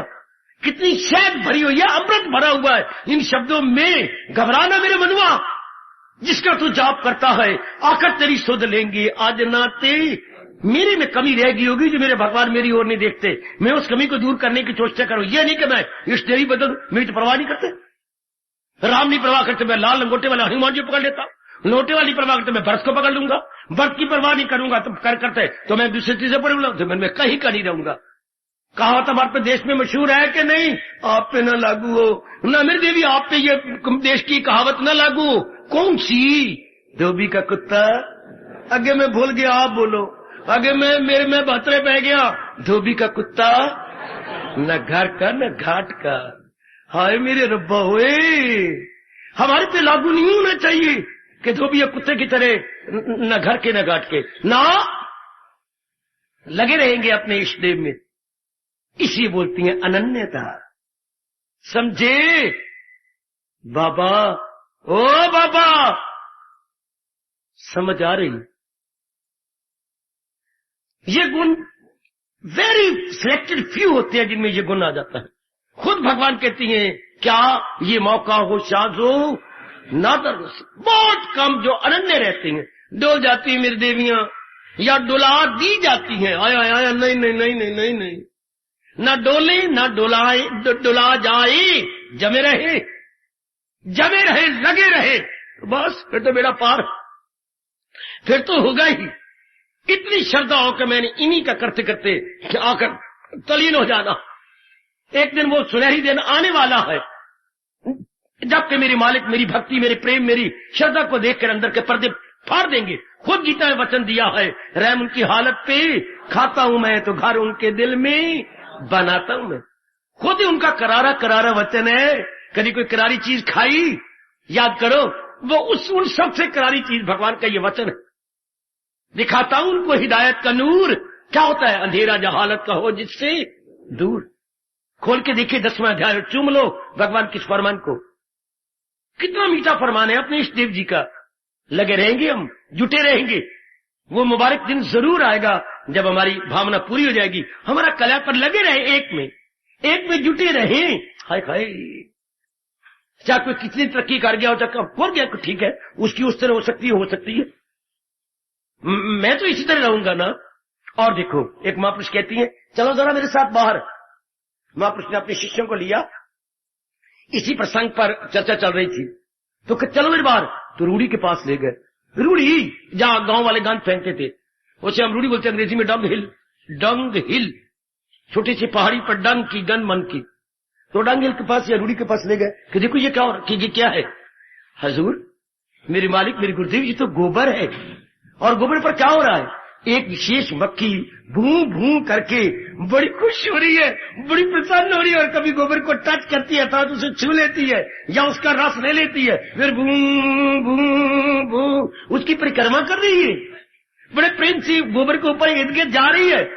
Speaker 2: कितनी शहद भरी हुई है, अमृत भरा हुआ है इन शब्दों में। घबराना मेरे मनुआ, जिसका तू जाप करता है आकर तेरी सुध लेंगे। आज नाते मेरे में कमी रह गई होगी जो मेरे भगवान मेरी ओर नहीं देखते, मैं उस कमी को दूर करने की चेष्टा करूं। यह नहीं कि मैं इस देरी बदल, मेरी तो परवाह नहीं करते। राम नहीं परवाह करते, मैं लाल लंगोटे वाला हनुमान जी पकड़ लेता। लोटे वाली परवाह करते, मैं भरत को पकड़ लूंगा। भरत की परवाह नहीं करूंगा तो करते तो मैं दूसरी चीजें पढ़ लूंगा, तो मैं कहीं का नहीं रहूंगा। कहावत हमारे पे देश में मशहूर है कि नहीं? आप पे ना लागू हो ना मेरी देवी, आप पे ये देश की कहावत ना लागू हो। कौन सी? धोबी का कुत्ता। आगे मैं भूल गया, आप बोलो। आगे मेरे में बहतरे पै गया। धोबी का कुत्ता, न घर का न घाट का। हाय मेरे रब्बा हुए, हमारे पे लागू नहीं होना चाहिए कि धोबी या कुत्ते की तरह न घर के न घाट के, ना लगे रहेंगे अपने इष्ट देव में। इसी बोलती है अनन्यता। समझे बाबा? ओ बाबा, समझ आ रही? ये गुण वेरी सिलेक्टेड फ्यू होते हैं जिनमें ये गुण आ जाता है। खुद भगवान कहती हैं, क्या ये मौका हो शाजो नादर, बहुत कम जो अनन्य रहते हैं। डोल जाती है मेरी देवियां, या डुला दी जाती हैं। आया आया, नहीं नहीं नहीं नहीं नहीं नहीं, ना डोले ना डुलाए, डुला जाए, जमे रहे लगे रहे, बस फिर तो बेड़ा पार, फिर तो होगा ही। इतनी श्रद्धा हो कि मैंने इन्हीं का करते करते आकर तलीन हो जाना। एक दिन वो सुनहरी दिन आने वाला है जबकि मेरे मालिक मेरी भक्ति, मेरे प्रेम, मेरी श्रद्धा को देखकर अंदर के पर्दे फाड़ देंगे। खुद गीता में वचन दिया है, रहम उनकी हालत पे खाता हूं मैं तो घर उनके दिल में बनाता हूं मैं। खुद ही उनका करारा करारा वचन है। कभी कोई करारी चीज खाई? याद करो, वो उन सबसे करारी चीज भगवान का ये वचन है। दिखाता हूं उनको हिदायत का नूर। क्या होता है? अंधेरा जहालत का हो जिससे दूर। खोल के देखिए 10वां अध्याय, चूम लो भगवान किस फरमान को। कितना मीठा फरमान है अपने इष्ट देव जी का। लगे रहेंगे, हम जुटे रहेंगे। वो मुबारक दिन जरूर आएगा जब हमारी भावना पूरी हो जाएगी। हमारा कला पर लगे रहे, एक में जुटे रहे। हाय हाय, चाहे कोई कितनी तरक्की कर गया हो, चाहे हो गया, ठीक है, उसकी उस तरह हो सकती है। मैं तो इसी तरह रहूंगा ना। और देखो, एक महापुरुष कहती है, चलो जरा मेरे साथ बाहर। महापुरुष ने अपने शिष्यों को लिया, इसी प्रसंग पर चर्चा चल रही थी, तो चलो मेरे बाहर। तो रूढ़ी के पास ले गए। रूढ़ी जहां गांव वाले गांध फेंकते थे, उसे हम रूढ़ी बोलते हैं अंग्रेजी में डंग हिल। छोटी सी पहाड़ी पर डंग की गन मन की। तो डंग हिल के पास या रूढ़ी के पास ले गए कि देखो ये क्या है? हजूर, मेरे मालिक मेरे गुरुदेव जी तो गोबर है, और गोबर पर क्या हो रहा है? एक विशेष मक्खी भूं भूं करके बड़ी खुश हो रही है, बड़ी प्रसन्न हो रही है, और कभी गोबर को टच करती है तो उसे छू लेती है या उसका रस ले लेती है, फिर भूं भूं भूं उसकी परिक्रमा कर रही है। बड़े प्रेम से गोबर के ऊपर इर्द गिर्द जा रही है।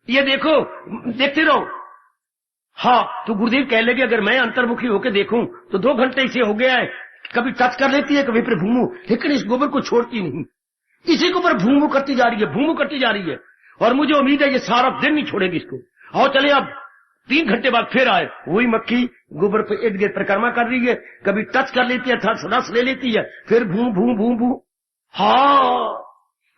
Speaker 2: ये देखो, देखते रहो। हाँ, तो गुरुदेव कह लगे, अगर मैं अंतर्मुखी होकर देखूं तो 2 घंटे इसे हो गया है, कभी टच कर लेती है, कभी फिर भूमू, लेकिन इस गोबर को छोड़ती नहीं। इसी के ऊपर भूमू करती जा रही है, और मुझे उम्मीद है ये सारा दिन नहीं छोड़ेगी इसको। और चले अब 3 घंटे बाद फिर आए, वही मक्खी गोबर पे इर्द गिर्द परिक्रमा कर रही है, कभी टच कर लेती है, रस ले लेती है, फिर भूं भूं भूं भूं। हाँ,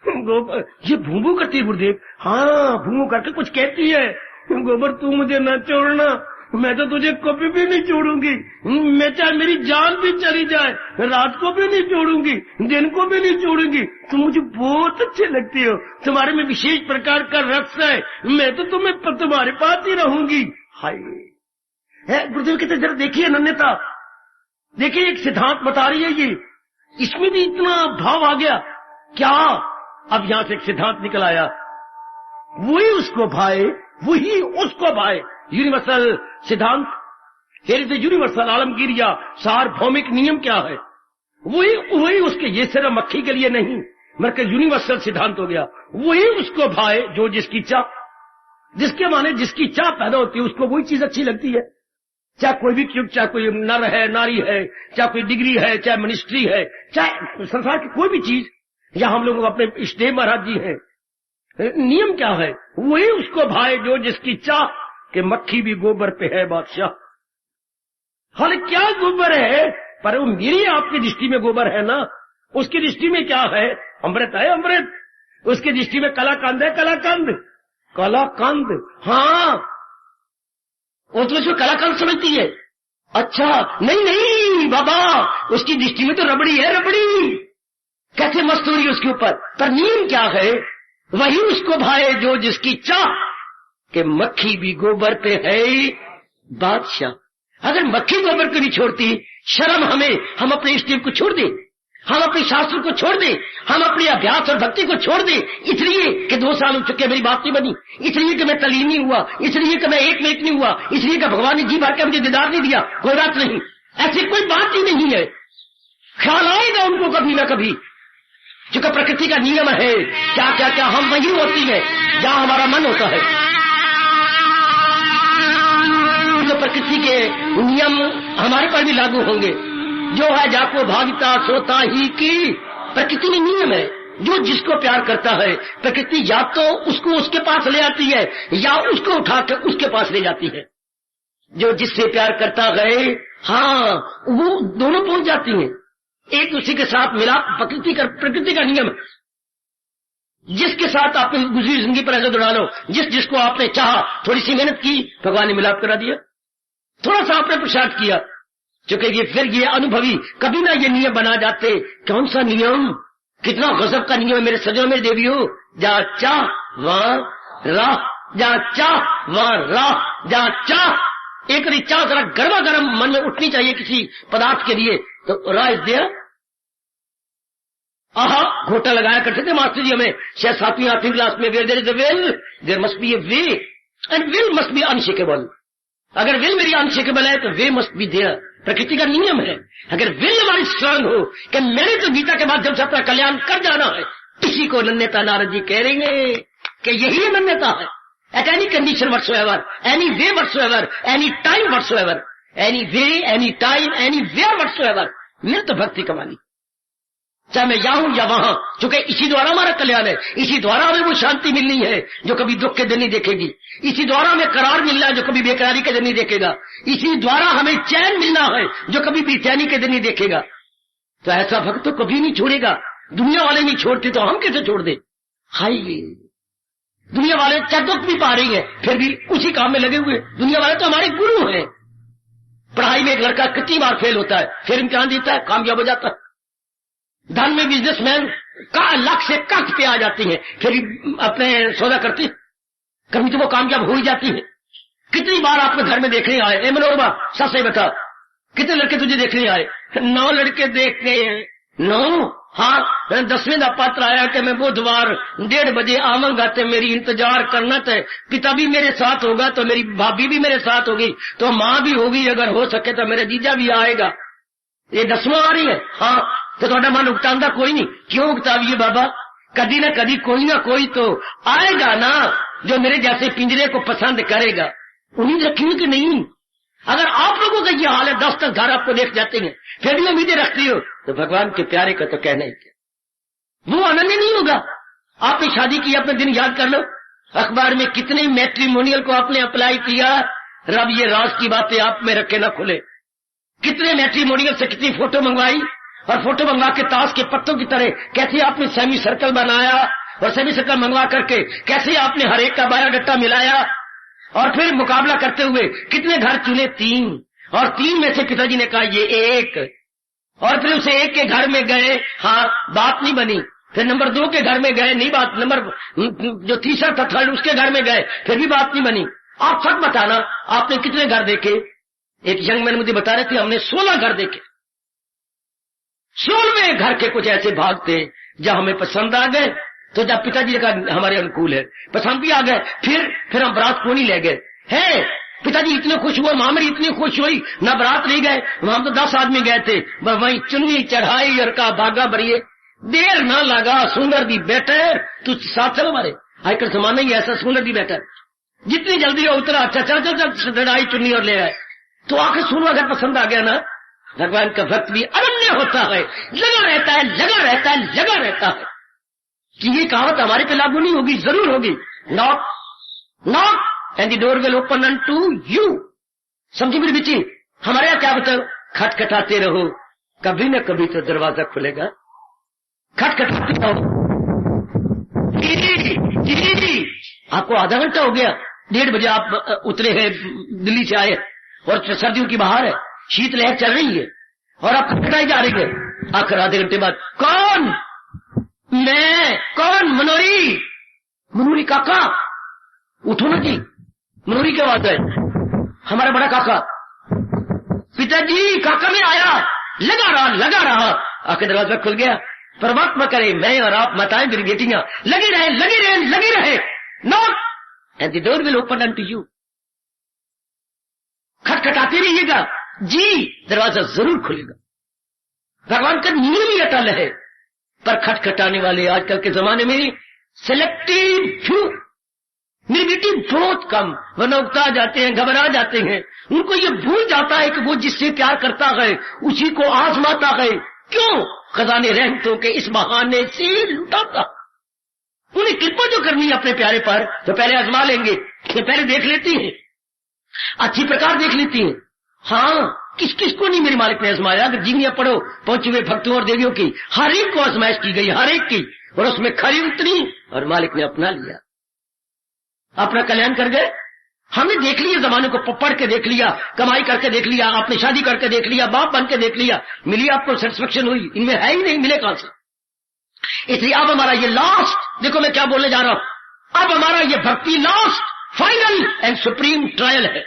Speaker 2: गोबर ये भूं भूं करती है गुरुदेव। हाँ, भूं करके कुछ कहती है, गोबर तू मुझे न छोड़ना, मैं तो तुझे कभी भी नहीं छोड़ूंगी। मैं चाहे मेरी जान भी चली जाए, रात को भी नहीं छोड़ूंगी, दिन को भी नहीं छोड़ूंगी। तुम मुझे बहुत अच्छे लगती हो, तुम्हारे में विशेष प्रकार का रस है, मैं तो तुम्हारे पास ही रहूंगी। हाय है गुरुदेव कहते, जरा देखिए अनन्यता, देखिए एक सिद्धांत बता रही है ये, इसमें भी इतना भाव आ गया। क्या? अब यहां से एक सिद्धांत निकल आया, वही उसको भाए, वही उसको भाए। यूनिवर्सल सिद्धांत, here is the universal Alamgir या सार्वभौमिक नियम क्या है? वही उसके, ये सिर्फ मक्खी के लिए नहीं, मगर यूनिवर्सल सिद्धांत हो गया। वही उसको भाए जो जिसकी चाह, जिसके माने जिसकी चाह पैदा होती है उसको वही चीज अच्छी लगती है। चाहे कोई भी युग, चाहे कोई नर है, नारी है, चाहे कोई डिग्री है, चाहे मिनिस्ट्री है, चाहे संसार की कोई भी चीज, या हम लोग अपने इष्टदेव महाराज जी हैं, नियम क्या है? वही उसको भाए जो जिसकी चाह, कि मक्खी भी गोबर पे है बादशाह। हाल क्या गोबर है, पर वो मेरी आपकी दृष्टि में गोबर है ना, उसकी दृष्टि में क्या है? अमृत है अमृत। उसकी दृष्टि में कलाकंद है कलाकंद। कलाकंद, हाँ, वो तो उसको कलाकंद समझती है। अच्छा, नहीं नहीं बाबा, उसकी दृष्टि में तो रबड़ी है रबड़ी। कैसे मस्त हो रही है उसके ऊपर। पर नियम क्या है? वही उसको भाए जो जिसकी चाह, कि मक्खी भी गोबर पे है बादशाह। अगर मक्खी गोबर को नहीं छोड़ती, शर्म हमें, हम अपने इष्ट को छोड़ दें, हम अपने शास्त्र को छोड़ दें, हम अपने अभ्यास और भक्ति को छोड़ दें, इसलिए कि 2 साल हो चुके मेरी बात नहीं बनी, इसलिए कि मैं तलीम नहीं हुआ, इसलिए कि मैं एक में एक नहीं हुआ, इसलिए कि भगवान ने जी भर के मुझे दीदार नहीं दिया। कोई बात नहीं, ऐसी कोई बात ही नहीं है। ख्याल आएगा उनको कभी ना कभी, क्योंकि प्रकृति का नियम है। क्या क्या क्या हम वही होती है जहां हमारा मन होता है। तो प्रकृति के नियम हमारे पर भी लागू होंगे। जो है जाको भागता सोता ही की, प्रकृति में नियम है। जो जिसको प्यार करता है, प्रकृति या तो उसको उसके पास ले आती है, या उसको उठाकर उसके पास ले जाती है। जो जिससे प्यार करता है, हाँ, वो दोनों पहुंच जाती हैं एक दूसरे के साथ मिलाप। प्रकृति का नियम है। जिसके साथ आपने गुजरी जिंदगी पर नजर दौड़ा लो, जिसको आपने चाहा, थोड़ी सी मेहनत की, भगवान ने मिलाप करा दिया। थोड़ा सा आपने प्रसाद किया, क्योंकि ये फिर ये अनुभवी कभी ना ये नियम बना जाते। कौन सा नियम? कितना गजब का नियम है मेरे सजनों, मेरे देवियों। जहां चाह वहां राह, जहां चाह वहां राह, जहां चाह। एक चाह जरा गर्मा गर्म मन में उठनी चाहिए किसी पदार्थ के लिए, तो राह इज देयर। आहा, घोटा लगाया करते थे मास्टर जी हमें, शायद 7वीं 8वीं क्लास में, where there is a will there must be a way, and will must be unshakeable. अगर विल मेरी अनशेकेबल है तो वे मस्ट बी देयर। प्रकृति का नियम है। अगर विल हमारी स्ट्रांग हो कि मैंने तो गीता के माध्यम से अपना कल्याण कर जाना है, इसी को नन्यता नारद जी कह रहे हैं कि यही नन्यता है। At any condition whatsoever, any way whatsoever, any time whatsoever, any way, any time, anywhere whatsoever, मैं तो भक्ति कमानी, चाहे मैं यहाँ हूं या वहां, क्योंकि इसी द्वारा हमारा कल्याण है। इसी द्वारा हमें वो शांति मिलनी है जो कभी दुख के दिन नहीं देखेगी। इसी द्वारा हमें करार मिलना है जो कभी बेकरारी के दिन नहीं देखेगा। इसी द्वारा हमें चैन मिलना है जो कभी बेचैनी के दिन नहीं देखेगा। तो ऐसा भक्त तो कभी नहीं छोड़ेगा। दुनिया वाले नहीं छोड़ते तो हम कैसे छोड़ दे? हाई, दुनिया वाले चाहे दुख भी पा रही है फिर भी उसी काम में लगे हुए। दुनिया वाले तो हमारे गुरु हैं। पढ़ाई में एक लड़का कितनी बार फेल होता है, फिर इम्तिहान देता है, कामयाब हो जाता है। धन में बिजनेसमैन का लाख से कख पे आ जाती है, फिर अपने सौदा करती, कभी तो वो कामयाब हो ही जाती है। कितनी बार आपके घर में देखने आए, ए मनोरमा सच सही बता, कितने लड़के तुझे देखने आए? 9 लड़के देखने हैं। 9? हाँ, 10वें का पत्र आया कि मैं बुधवार 1:30 बजे आवांगा, तो मेरी इंतजार करना थे। पिता भी मेरे साथ होगा तो मेरी भाभी भी मेरे साथ होगी, तो माँ भी होगी, अगर हो सके तो मेरा जीजा भी आएगा। ये 10वां आ रही है। हाँ, तो थोड़ा मन उगतांदा कोई नहीं। क्यों उगताविए बाबा? कभी ना कभी कोई ना कोई तो आएगा ना जो मेरे जैसे पिंजरे को पसंद करेगा। उम्मीद रखिए कि नहीं। अगर आप लोगों का ये हाल है, 10 तक घर आपको देख जाते हैं, फिर भी उम्मीदें रखती हो, तो भगवान के प्यारे का तो कहना ही क्या, वो अनन्य नहीं होगा। आपने शादी की, अपने दिन याद कर लो, अखबार में कितने मैट्रिमोनियल को आपने अप्लाई किया, रब ये राज की बातें आप में रखे ना खुले। कितने मैट्रिमोनियल से कितनी फोटो मंगवाई, और फोटो मंगवा के ताश के पत्तों की तरह कैसे आपने सेमी सर्कल बनाया, और सेमी सर्कल मंगवा करके कैसे आपने हर एक का बायोडाटा मिलाया, और फिर मुकाबला करते हुए कितने घर चुने? 3, और 3 में से पिताजी ने कहा ये 1, और फिर उसे 1 के घर में गए, हाँ बात नहीं बनी। फिर नंबर 2 के घर में गए, नहीं बात, नंबर जो तीसरा था थर्ड उसके घर में गए, फिर भी बात नहीं बनी। आप सब बताना आपने कितने घर देखे? एक यंग मैन मुझे बता रहे थे हमने 16 घर देखे। 16वें घर के कुछ ऐसे भाग थे जब हमें पसंद आ गए, तो जब पिताजी ने कहा हमारे अनुकूल है, पसंद भी आ गए, फिर हम बारात को नहीं ले गए। है पिताजी इतने खुश हुए, माँ मेरी इतनी खुश हुई, ना बारात नहीं गए। हम तो 10 आदमी गए थे, वहीं चुन्नी चढ़ाई और का भागा भरिए, देर ना लगा। सुंदर दी बेटर तू साथ चलो हमारे, आजकल जमाना ही ऐसा, सुंदर दी बेटर जितनी जल्दी हो उतना अच्छा, चल चल चल चढ़ाई चुन्नी और ले आए। तो आखिर सुनो, अगर पसंद आ गया ना, भगवान का भक्त भी अनन्य होता है, लगा रहता है, लगा रहता है, लगा रहता है। कि ये कहावत हमारे पे लागू नहीं होगी, जरूर होगी। Knock and the door will open unto you. समझी मेरी बेटी, हमारे यहाँ क्या बताओ, खटखटाते रहो, कभी न कभी तो दरवाजा खुलेगा। खटखटाते रहो। जी, आपको आधा घंटा हो गया, 1:30 बजे आप उतरे हैं, दिल्ली से आए, और सर्दियों की बाहर है, शीत लहर चल रही है, और आप खटखटाई जा रही है। आखिर आधे घंटे बाद कौन? मैं। कौन? मनोरी। मनोरी काका, उठो ना जी। मनोरी क्या बात है? हमारा बड़ा काका। पिताजी, काका में आया। लगा रहा। आखिर दरवाजा खुल गया। परमात्मा करे मैं और आप माताएं मेरी बेटियां लगे रहे। Knock and the door will open unto you. खटखटाते रहिएगा जी, दरवाजा जरूर खुलेगा। भगवान का नियम ही अटल है, पर खटखटाने वाले आजकल के जमाने में सिलेक्टिव फ्यू, मेरी बेटी बहुत कम, वरना उकता जाते हैं, घबरा जाते हैं। उनको ये भूल जाता है कि वो जिससे प्यार करता है उसी को आजमाता है। क्यों? खजाने रहमतों के इस बहाने से लुटाता। उन्हें कृपा जो करनी है अपने प्यारे पर, तो पहले आजमा लेंगे, तो पहले देख लेती हैं, अच्छी प्रकार देख लेती हैं। हाँ, किस को नहीं मेरे मालिक ने आजमाया। अगर जीवनियां पढ़ो पहुंचे हुए भक्तों और देवियों की, हर एक को आजमाइश की गई, हर एक की, और उसमें खरी उतरी और मालिक ने अपना लिया, अपना कल्याण कर गए। हमने देख लिया, जमाने को पढ़ के देख लिया, कमाई करके देख लिया, आपने शादी करके देख लिया, बाप बन के देख लिया, मिली आपको सेटिस्फेक्शन हुई? इनमें है ही नहीं, मिले कहां से? इसलिए अब हमारा ये लास्ट, देखो मैं क्या बोलने जा रहा हूं, अब हमारा ये भक्ति last, final and supreme trial है।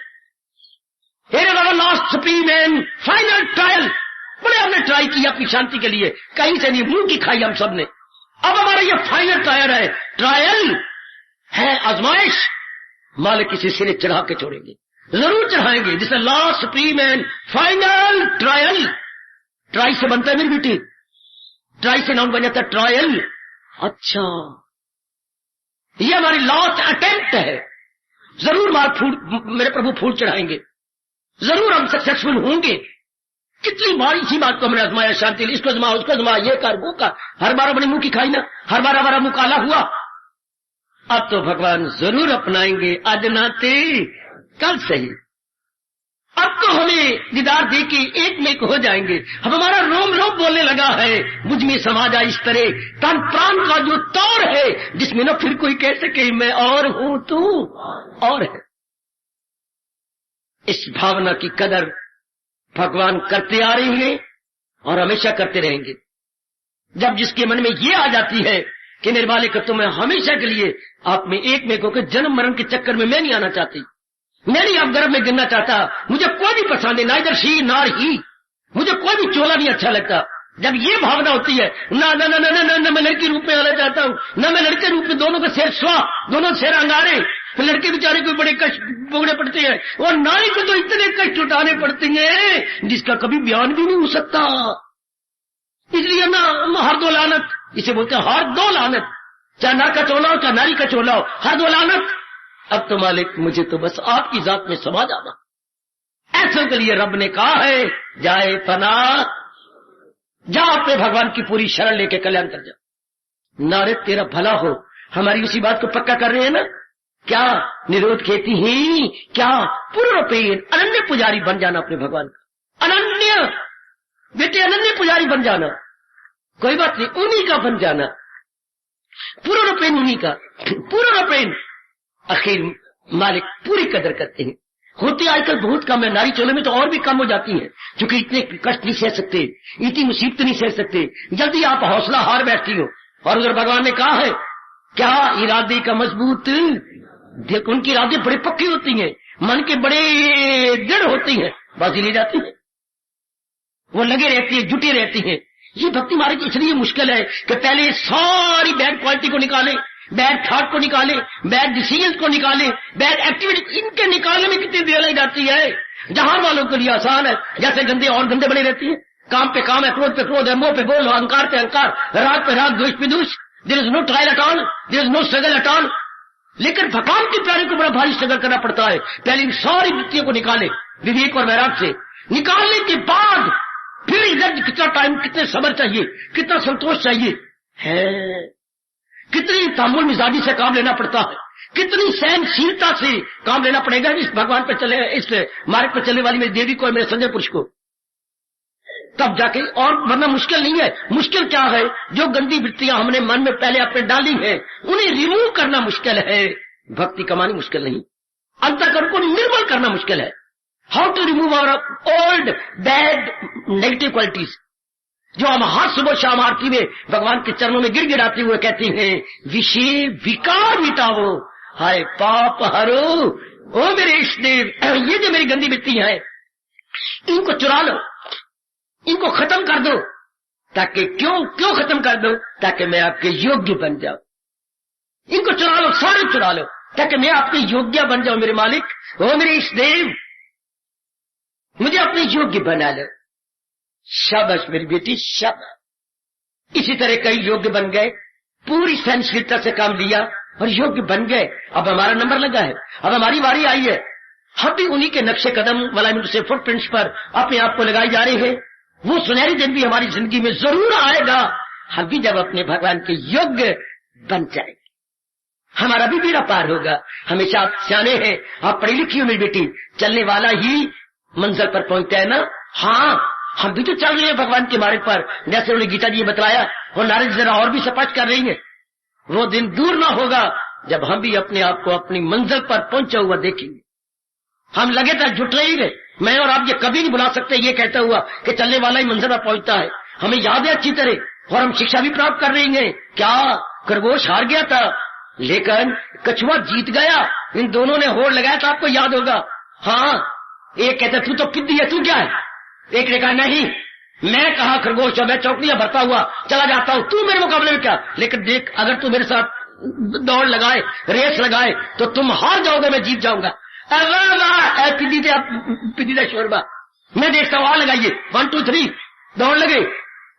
Speaker 2: Here is our last supreme and final trial। बड़े हमने ट्राई किया अपनी शांति के लिए, कहीं से नहीं, मुंह की खाई हम सब ने। अब हमारा ये फाइनल ट्रायल है, ट्रायल है आजमाइश। मालिक किसी सिरे चढ़ा के छोड़ेंगे, जरूर चढ़ाएंगे। जिससे last supreme and final trial. Try से बनता है मेरी बेटी, ट्राई से नाम बन जाता है ट्रायल। अच्छा, ये हमारी लास्ट अटेम्प्ट है। जरूर मेरे प्रभु फूल चढ़ाएंगे, जरूर हम सक्सेसफुल होंगे। कितनी बार इसी बात को हमने आजमाया, शांति, इसको आजमा, उसको आजमा, ये कर वो कर, हर बार अपने मुंह की खाई ना, हर बार हमारा मुंह काला हुआ। अब तो भगवान जरूर अपनाएंगे, आज नाते कल सही। अब तो हमें दीदार दे के एक में हो जाएंगे। अब हमारा रोम रोम बोलने लगा है, मुझ में समा जा इस तरह तन प्राण का जो तौर है, जिसमें न फिर कोई कह सके मैं और हूं तू और है। इस भावना की कदर भगवान करते आ रहे हैं और हमेशा करते रहेंगे। जब जिसके मन में ये आ जाती है कि मेरे मालिक तो मैं हमेशा के लिए आप में एक में को के जन्म मरण के चक्कर में मैं नहीं आना चाहती, मैं नहीं आप गर्भ में गिरना चाहता, मुझे कोई भी पसंद है, ना इधर शी नार ही, मुझे कोई भी चोला नहीं अच्छा लगता। जब ये भावना होती है, ना ना ना ना ना ना मैं लड़की रूप में आना चाहता हूँ, ना मैं लड़के रूप में, दोनों का सिर स्वा, दोनों सिर अंगारे, लड़के बेचारे को बड़े कष्ट भोगने पड़ते हैं, और नारी को तो इतने कष्ट उठाने पड़ते हैं जिसका कभी बयान भी नहीं हो सकता। इसलिए ना हर दो लानत, इसे बोलते हैं हर दो लानत, चाहे नर का चोला हो चाहे नारी का चोला हो, हर दो लानत। अब तो मालिक मुझे तो बस आपकी जात में समा जाना, ऐसे के लिए रब ने कहा है जाए फना, जा अपने भगवान की पूरी शरण लेके कल्याण कर जा। नारे तेरा भला हो, हमारी उसी बात को पक्का कर रहे हैं ना। क्या निरोध खेती ही, क्या पूर्णपेन अनन्य पुजारी बन जाना अपने भगवान का, अनन्य बेटे, अनन्य पुजारी बन जाना, कोई बात नहीं, उन्हीं का बन जाना, पूर्णपेन उन्हीं का, पूर्णपेन। आखिर मालिक पूरी कदर करते हैं। होती आजकल बहुत कम है, नारी चोले में तो और भी कम हो जाती है, क्योंकि इतने कष्ट नहीं सह सकते, इतनी मुसीबत नहीं सह सकते, जल्दी आप हौसला हार बैठती हो। और उधर भगवान ने कहा है क्या इरादे का मजबूत, उनकी इरादे बड़े पक्की होती हैं, मन के बड़े दृढ़ होती हैं, बाजी ले जाती है, वो लगे रहती है, जुटे रहती है। ये भक्ति मार्ग इसलिए मुश्किल है कि पहले सारी बैड क्वालिटी को निकाले, बैड थॉट को निकाले, बैड डिसीजन को निकाले, बैड एक्टिविटी, इनके निकालने में कितनी देर लग जाती है। जहां वालों के लिए आसान है, जैसे गंदे और गंदे बने रहती है, काम पे काम है, क्रोध पे क्रोध है, मोह पे बोल, अहंकार पे अहंकार, राग पे राग, द्वेष पे द्वेष। There is no trial at all, there is no struggle at all. लेकिन भगवान के प्यारे को बड़ा भारी स्ट्रगल करना पड़ता है। पहले इन सारी वृत्तियों को निकाले, विवेक और वैराग से। निकालने के बाद फिर इधर कितना टाइम, कितने सब्र चाहिए, कितना संतोष चाहिए है, कितनी तामुल मिजाजी से काम लेना पड़ता है, कितनी सहनशीलता से काम लेना पड़ेगा इस भगवान पर चले, इस मार्ग पर चलने वाली मेरी देवी को, मेरे संजय पुरुष को, तब जाके। और वरना मुश्किल नहीं है। मुश्किल क्या है? जो गंदी वृत्तियां हमने मन में पहले अपने डाली हैं उन्हें रिमूव करना मुश्किल है, भक्ति कमानी मुश्किल नहीं। अंतःकरण को निर्मल करना मुश्किल है। How to remove our old bad negative qualities, जो हम हर सुबह शाम आरती में भगवान के चरणों में गिड़गिड़ाते हुए कहते हैं, विषय विकार मिटाओ, हाय पाप हरो, ओ मेरे इष्टदेव, ये जो मेरी गंदी वृत्तियां हैं इनको चुरा लो, इनको खत्म कर दो, ताकि क्यों खत्म कर दो? ताकि मैं आपके योग्य बन जाऊं। इनको चुरा लो, सारे चुरा लो, ताकि मैं आपके योग्य बन जाऊं मेरे मालिक, ओ मेरे इष्टदेव, मुझे अपने योग्य बना लो। शाबाश मेरी बेटी, शाबाश। इसी तरह कई योग्य बन गए, पूरी सहनशीलता से काम लिया और योग्य बन गए। अब हमारा नंबर लगा है, अब हमारी बारी आई है। हम भी उन्हीं के नक्शे कदम वाला से फुटप्रिंट्स पर अपने आप को लगाई जा रहे हैं। वो सुनहरी दिन भी हमारी जिंदगी में जरूर आएगा, हम भी जब अपने भगवान के योग्य बन जाएंगे, हमारा भी बेड़ा पार होगा। हमेशा आप सियाने हैं, आप पढ़ी लिखी हो मेरी बेटी, चलने वाला ही मंजिल पर पहुंचता है ना। हाँ, हम भी तो चल रहे हैं भगवान के मार्ग पर, जैसे उन्होंने गीता जी बताया, और नारद जरा और भी स्पष्ट कर रही है। वो दिन दूर ना होगा जब हम भी अपने आप को अपनी मंजिल पर पहुंचा हुआ देखेंगे। हम लगातार जुट रहे ही, मैं और आप ये कभी नहीं बुला सकते ये कहता हुआ कि चलने वाला ही मंजिल पर पहुंचता है। हमें याद है अच्छी तरह, और हम शिक्षा भी प्राप्त कर रही हैं। क्या खरगोश हार गया था, लेकिन कछुआ जीत गया। इन दोनों ने होड़ लगाया था, आपको याद होगा। हाँ, एक कहता तू तो पिद्दी है, तू क्या है? एक ने कहा नहीं, मैं कहा खरगोश, मैं चौकड़ियां भरता हुआ चला जाता हूं, तू मेरे मुकाबले में क्या? लेकिन देख, अगर तू मेरे साथ दौड़ लगाए, रेस लगाए, तो तुम हार जाओगे, मैं जीत जाऊंगा। पिद्दी दा शोरबा, मैं देखता हूं, आ लगाइए, 1 2 3 दौड़ लगे।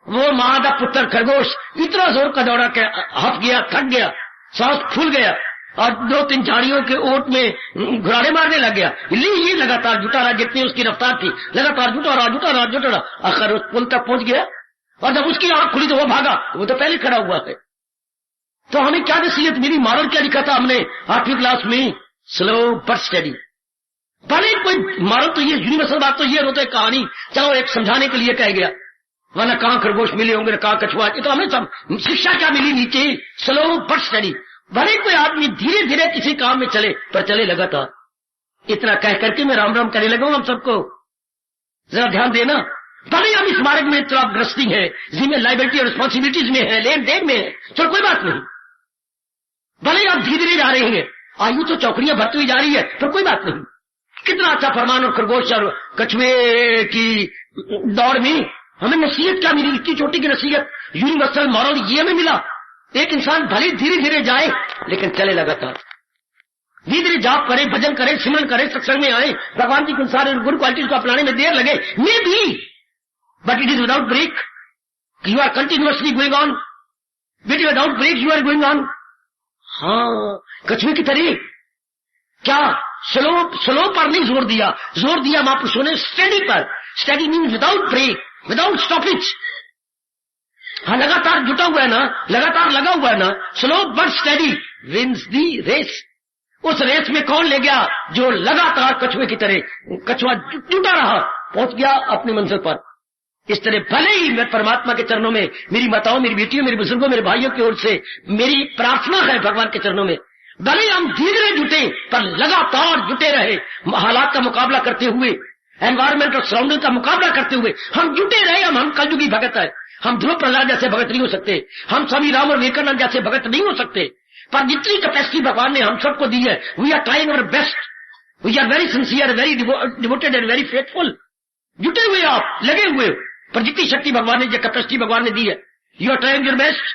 Speaker 2: वो मां का पुत्र खरगोश इतना जोर का दौड़ा के हफ गया, थक गया, सांस फूल गया, और 2-3 झाड़ियों के ओट में घुराड़े मारने लग गया। ये लगातार जुटा रहा, जितनी उसकी रफ्तार थी, लगातार जुटा रहा। आखिर उस पुल तक पहुंच गया, और जब उसकी आंख खुली तो वो भागा, वो तो पहले खड़ा हुआ है। तो हमें क्या नसीहत मिली? मॉरल क्या लिखा था हमने 8वीं क्लास में? Slow but study. भले कोई मॉरल तो ये यूनिवर्सल बात तो ये होता है, कहानी चलो एक समझाने के लिए कह गया, वरना कहां खरगोश मिले होंगे, कहां कछुआ। तो हमें सब शिक्षा क्या मिली नीचे? Slow but study. भले कोई आदमी धीरे धीरे किसी काम में चले, पर चले लगातार। इतना कह करके मैं राम राम करने लगा हूं हम सबको, जरा ध्यान देना। भले हम इस मार्ग में तो आप ग्रस्ती है, जिम्मे लाइबिलिटी और रिस्पॉन्सिबिलिटीज में है, लेन देन में है, चलो कोई बात नहीं। भले आप धीरे धीरे जा रहे हैं, आयु तो चौकड़ियां भरती हुई जा रही है, पर कोई बात नहीं। कितना अच्छा फरमान और खरगोश और कछुए की दौड़ में हमें नसीहत क्या मिली? इतनी छोटी की नसीहत, यूनिवर्सल मॉरल ये हमें मिला। एक इंसान भले धीरे धीरे जाए, लेकिन चले लगातार, धीरे धीरे जाप करे, भजन करे, सिमरन करे, सत्संग में आए, भगवान की सारे गुड क्वालिटीज को अपनाने में देर लगे, maybe, but it is without break. You are continuously going on, without break you are going on. हाँ, कछुए की तरह क्या स्लो पर नहीं जोर दिया महापुरुषों ने स्टडी पर। Study mean without break, without stoppage. हाँ, लगातार जुटा हुआ है ना, लगातार लगा हुआ है ना, slow but steady wins the race. उस रेस में कौन ले गया? जो लगातार कछुए की तरह, कछुआ जुटा रहा, पहुंच गया अपनी मंजिल पर। इस तरह भले ही मैं परमात्मा के चरणों में, मेरी माताओं, मेरी बेटियों, मेरे बुजुर्गों, मेरे भाइयों की ओर से मेरी प्रार्थना है भगवान के चरणों में, भले हम धीरे जुटे पर लगातार जुटे रहे, हालात का मुकाबला करते हुए, एनवायरमेंट और सराउंडिंग का मुकाबला करते हुए हम जुटे रहे। हम कलयुगी भगत है, हम ध्रुव प्रहलाद जैसे भगत नहीं हो सकते, हम स्वामी राम और विवेकानंद जैसे भगत नहीं हो सकते, पर जितनी कैपेसिटी भगवान ने हम सबको दी है, we are trying our best, we are very sincere, very devoted and very faithful. जुटे हुए आप, लगे हुए, पर जितनी शक्ति भगवान ने, जो कैपेसिटी भगवान ने दी है, you are trying your best.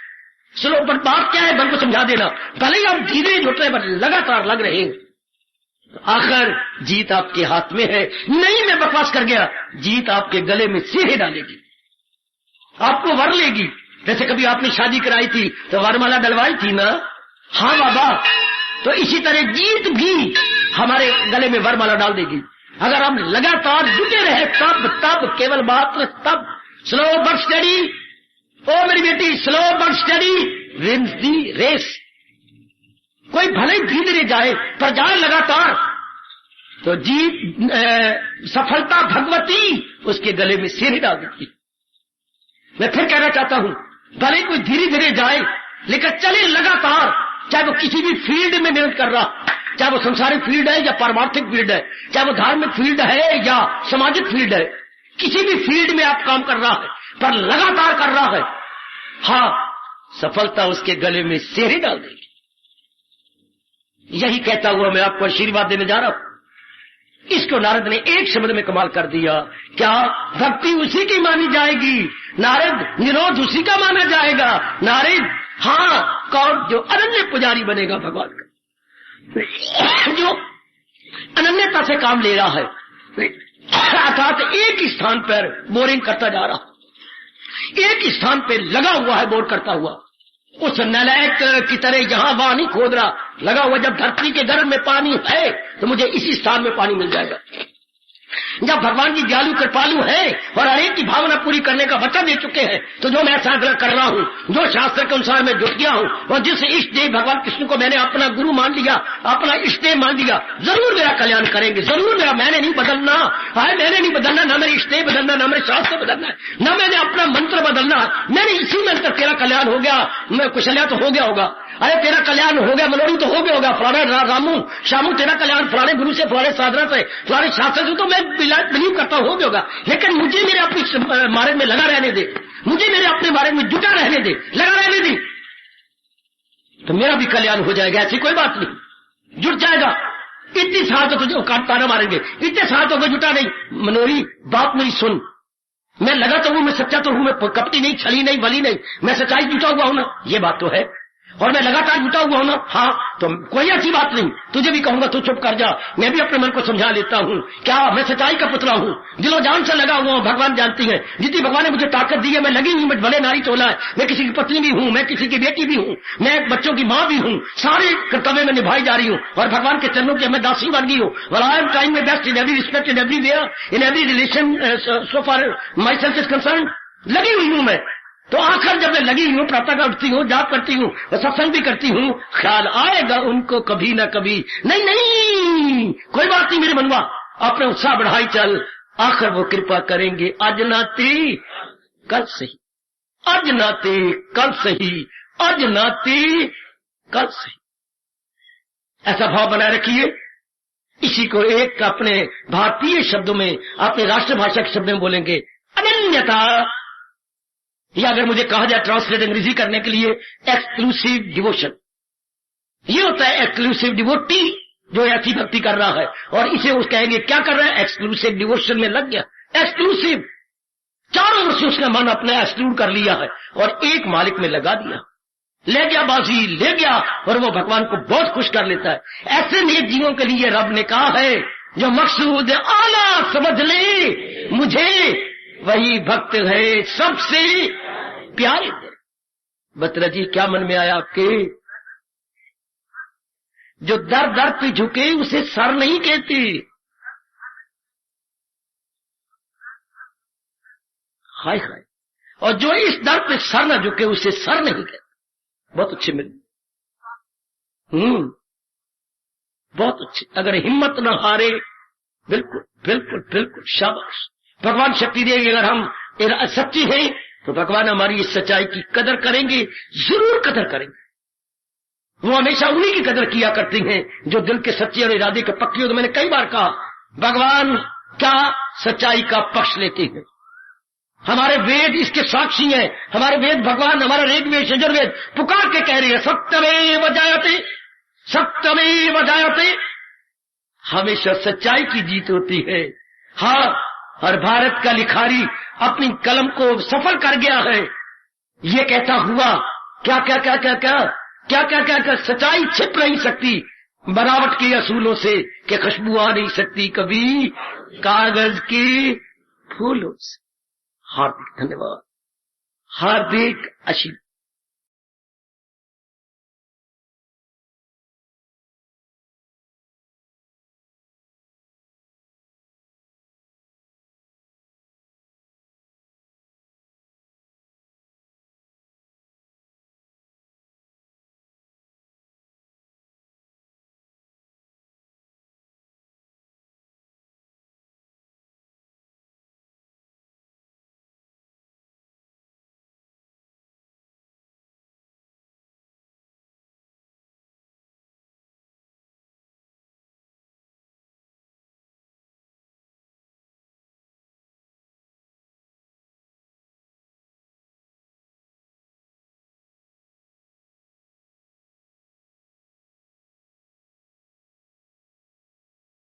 Speaker 2: चलो, पर बात क्या है, मन को समझा देना। भले ही आप धीरे जुट रहे, पर लगातार लग रहे हैं, आखिर जीत आपके हाथ में है। नहीं, मैं बकवास कर गया, जीत आपके गले में सिर डालेगी, आपको वर लेगी। जैसे कभी आपने शादी कराई थी तो वरमाला डलवाई थी ना? हाँ बाबा, तो इसी तरह जीत भी हमारे गले में वरमाला डाल देगी। अगर हम लगातार जुटे रहे तब केवल मात्र तब। स्लो बट स्टडी, ओ मेरी बेटी, slow but steady wins the race. कोई भले ही धीरे धीरे जाए पर जाए लगातार तो जीत सफलता भगवती उसके गले में सिर डाल देती। मैं फिर कहना चाहता हूं, भले कोई धीरे धीरे जाए लेकिन चले लगातार, चाहे वो किसी भी फील्ड में मेहनत कर रहा, चाहे वो संसारिक फील्ड है या पारमार्थिक फील्ड है, चाहे वो धार्मिक फील्ड है या सामाजिक फील्ड है, किसी भी फील्ड में आप काम कर रहा है पर लगातार कर रहा है, हाँ, सफलता उसके गले में सिर ही डाल देगी। यही कहता हुआ मैं आपको आशीर्वाद देने जा रहा हूं। इसको नारद ने एक शब्द में कमाल कर दिया। क्या भक्ति उसी की मानी जाएगी? नारद, निरोध उसी का माना जाएगा। नारद, हाँ, कौन? जो अनन्य पुजारी बनेगा भगवान का, जो अनन्यता से काम ले रहा है, अर्थात एक ही स्थान पर बोरिंग करता जा रहा, एक स्थान पे लगा हुआ है बोर करता हुआ, उस नलायक की तरह यहां वहां नहीं खोद रहा, लगा हुआ। जब धरती के गर्भ में पानी है तो मुझे इसी स्थान में पानी मिल जाएगा। जब भगवान की दयालु कृपालु है और हरेक की भावना पूरी करने का वचन दे चुके हैं, तो जो मैं साधना कर रहा हूं, जो शास्त्र के अनुसार मैं जुट गया हूं और जिस इष्ट देव भगवान कृष्ण को मैंने अपना गुरु मान लिया, अपना इष्ट देव मान लिया, जरूर मेरा कल्याण करेंगे, जरूर मेरा। मैंने नहीं बदलना है, मैंने नहीं बदलना, ना मेरे इष्ट देव बदलना, ना मेरे शास्त्र बदलना है, ना मैंने अपना मंत्र बदलना। मैंने इसी मंत्र तेरा कल्याण हो गया, मैं कुशल्या तो हो गया होगा, अरे तेरा कल्याण हो गया, मनोरी तो हो गया होगा, फलाने रामू श्यामू तेरा कल्याण फलाने गुरु से, फलाने साधना से, फलाने शास्त्र से, तो मैं बिलीव करता हो गया होगा। लेकिन मुझे मेरे अपने मार्ग में लगा रहने दे, मुझे मेरे अपने मार्ग में जुटा रहने दे, लगा रहने दे, तो मेरा भी कल्याण हो जाएगा। ऐसी कोई बात नहीं, जुट जाएगा। इतनी साल तो तुझे ताना मारेंगे, इतने साल तो कोई जुटा नहीं। मनोरी, बात मेरी सुन, मैं लगा तो हूं, मैं सच्चा तो हूं, मैं कपटी नहीं, छली नहीं, बली नहीं, मैं सच्चाई जुटा हुआ हूं ना, ये बात तो है, और मैं लगातार जुटा हुआ हूं ना, हाँ, तो कोई ऐसी बात नहीं। तुझे भी कहूंगा तू चुप कर जा, मैं भी अपने मन को समझा लेता हूं। क्या मैं सच्चाई का पुतला हूं, दिलो जान से लगा हुआ हूं, भगवान जानती है। जितनी भगवान ने मुझे ताकत दी है, मैं लगी हुई, मैं भले नारी चोला है, मैं किसी की पत्नी भी हूं, मैं किसी की बेटी भी हूं, मैं बच्चों की मां भी हूं, सारे कर्तव्य में निभाई जा रही हूं और भगवान के चरणों की मैं दासी बन गई हूं। Well I am trying my best in every respect, in everywhere, in every relation, so far myself is concern. लगी हुई हूं मैं, तो आखिर जब मैं लगी हूं, प्रार्थना करती हूं, जाप करती हूं, सत्संग भी करती हूं, ख्याल आएगा उनको कभी ना कभी। नहीं नहीं, कोई बात नहीं मेरे मनवा, अपने उत्साह बढ़ाई चल, आखिर वो कृपा करेंगे। आज नाते कल सही, आज नाते कल सही, आज नाते कल सही, ऐसा भाव बनाए रखिए। इसी को एक अपने भारतीय शब्दों में, अपने राष्ट्रभाषा के शब्दों में बोलेंगे अनन्यता, या अगर मुझे कहा जाए ट्रांसलेट अंग्रेजी करने के लिए, एक्सक्लूसिव डिवोशन। ये होता है एक्सक्लूसिव डिवोटी, जो ऐसी भक्ति कर रहा है, और इसे उस कहेंगे क्या कर रहा है, एक्सक्लूसिव डिवोशन में लग गया। एक्सक्लूसिव, चारों ओर से उसने मन अपना एक्सक्लूड कर लिया है और एक मालिक में लगा दिया, ले गया बाजी, ले गया, और वो भगवान को बहुत खुश कर लेता है। ऐसे नेक जीवों के लिए रब ने कहा है, जो मकसूद आला समझ ले मुझे, वही भक्त है सबसे प्यारे। बत्रा जी, क्या मन में आया आपके? जो दर दर पे झुके उसे सर नहीं कहते, हाय हाय, और जो इस दर पे सर न झुके उसे सर नहीं कहते। बहुत अच्छे मिले, बहुत अच्छे। अगर हिम्मत न हारे, बिल्कुल बिल्कुल बिल्कुल, शाबाश, भगवान शक्ति देंगे। अगर हम सच्ची हैं तो भगवान हमारी इस सच्चाई की कदर करेंगे, जरूर कदर करेंगे। वो हमेशा उन्हीं की कदर किया करती हैं जो दिल के सच्चे और इरादे के पक्के हो। तो मैंने कई बार कहा, भगवान क्या सच्चाई का पक्ष लेते हैं। हमारे वेद इसके साक्षी हैं, हमारे वेद भगवान, हमारा ऋग्वेद यजुर्वेद पुकार के कह रहे हैं, सत्यमेव जयते, सत्यमेव जयते। हमेशा सच्चाई की जीत होती है। हाँ, और भारत का लिखारी अपनी कलम को सफल कर गया है, ये कहता हुआ क्या क्या क्या क्या क्या क्या क्या क्या क्या, सच्चाई छिप नहीं सकती बनावट के असूलों से, कि खुशबू आ नहीं सकती कभी कागज के फूलों से। हार्दिक धन्यवाद, हार्दिक आशीर्वाद।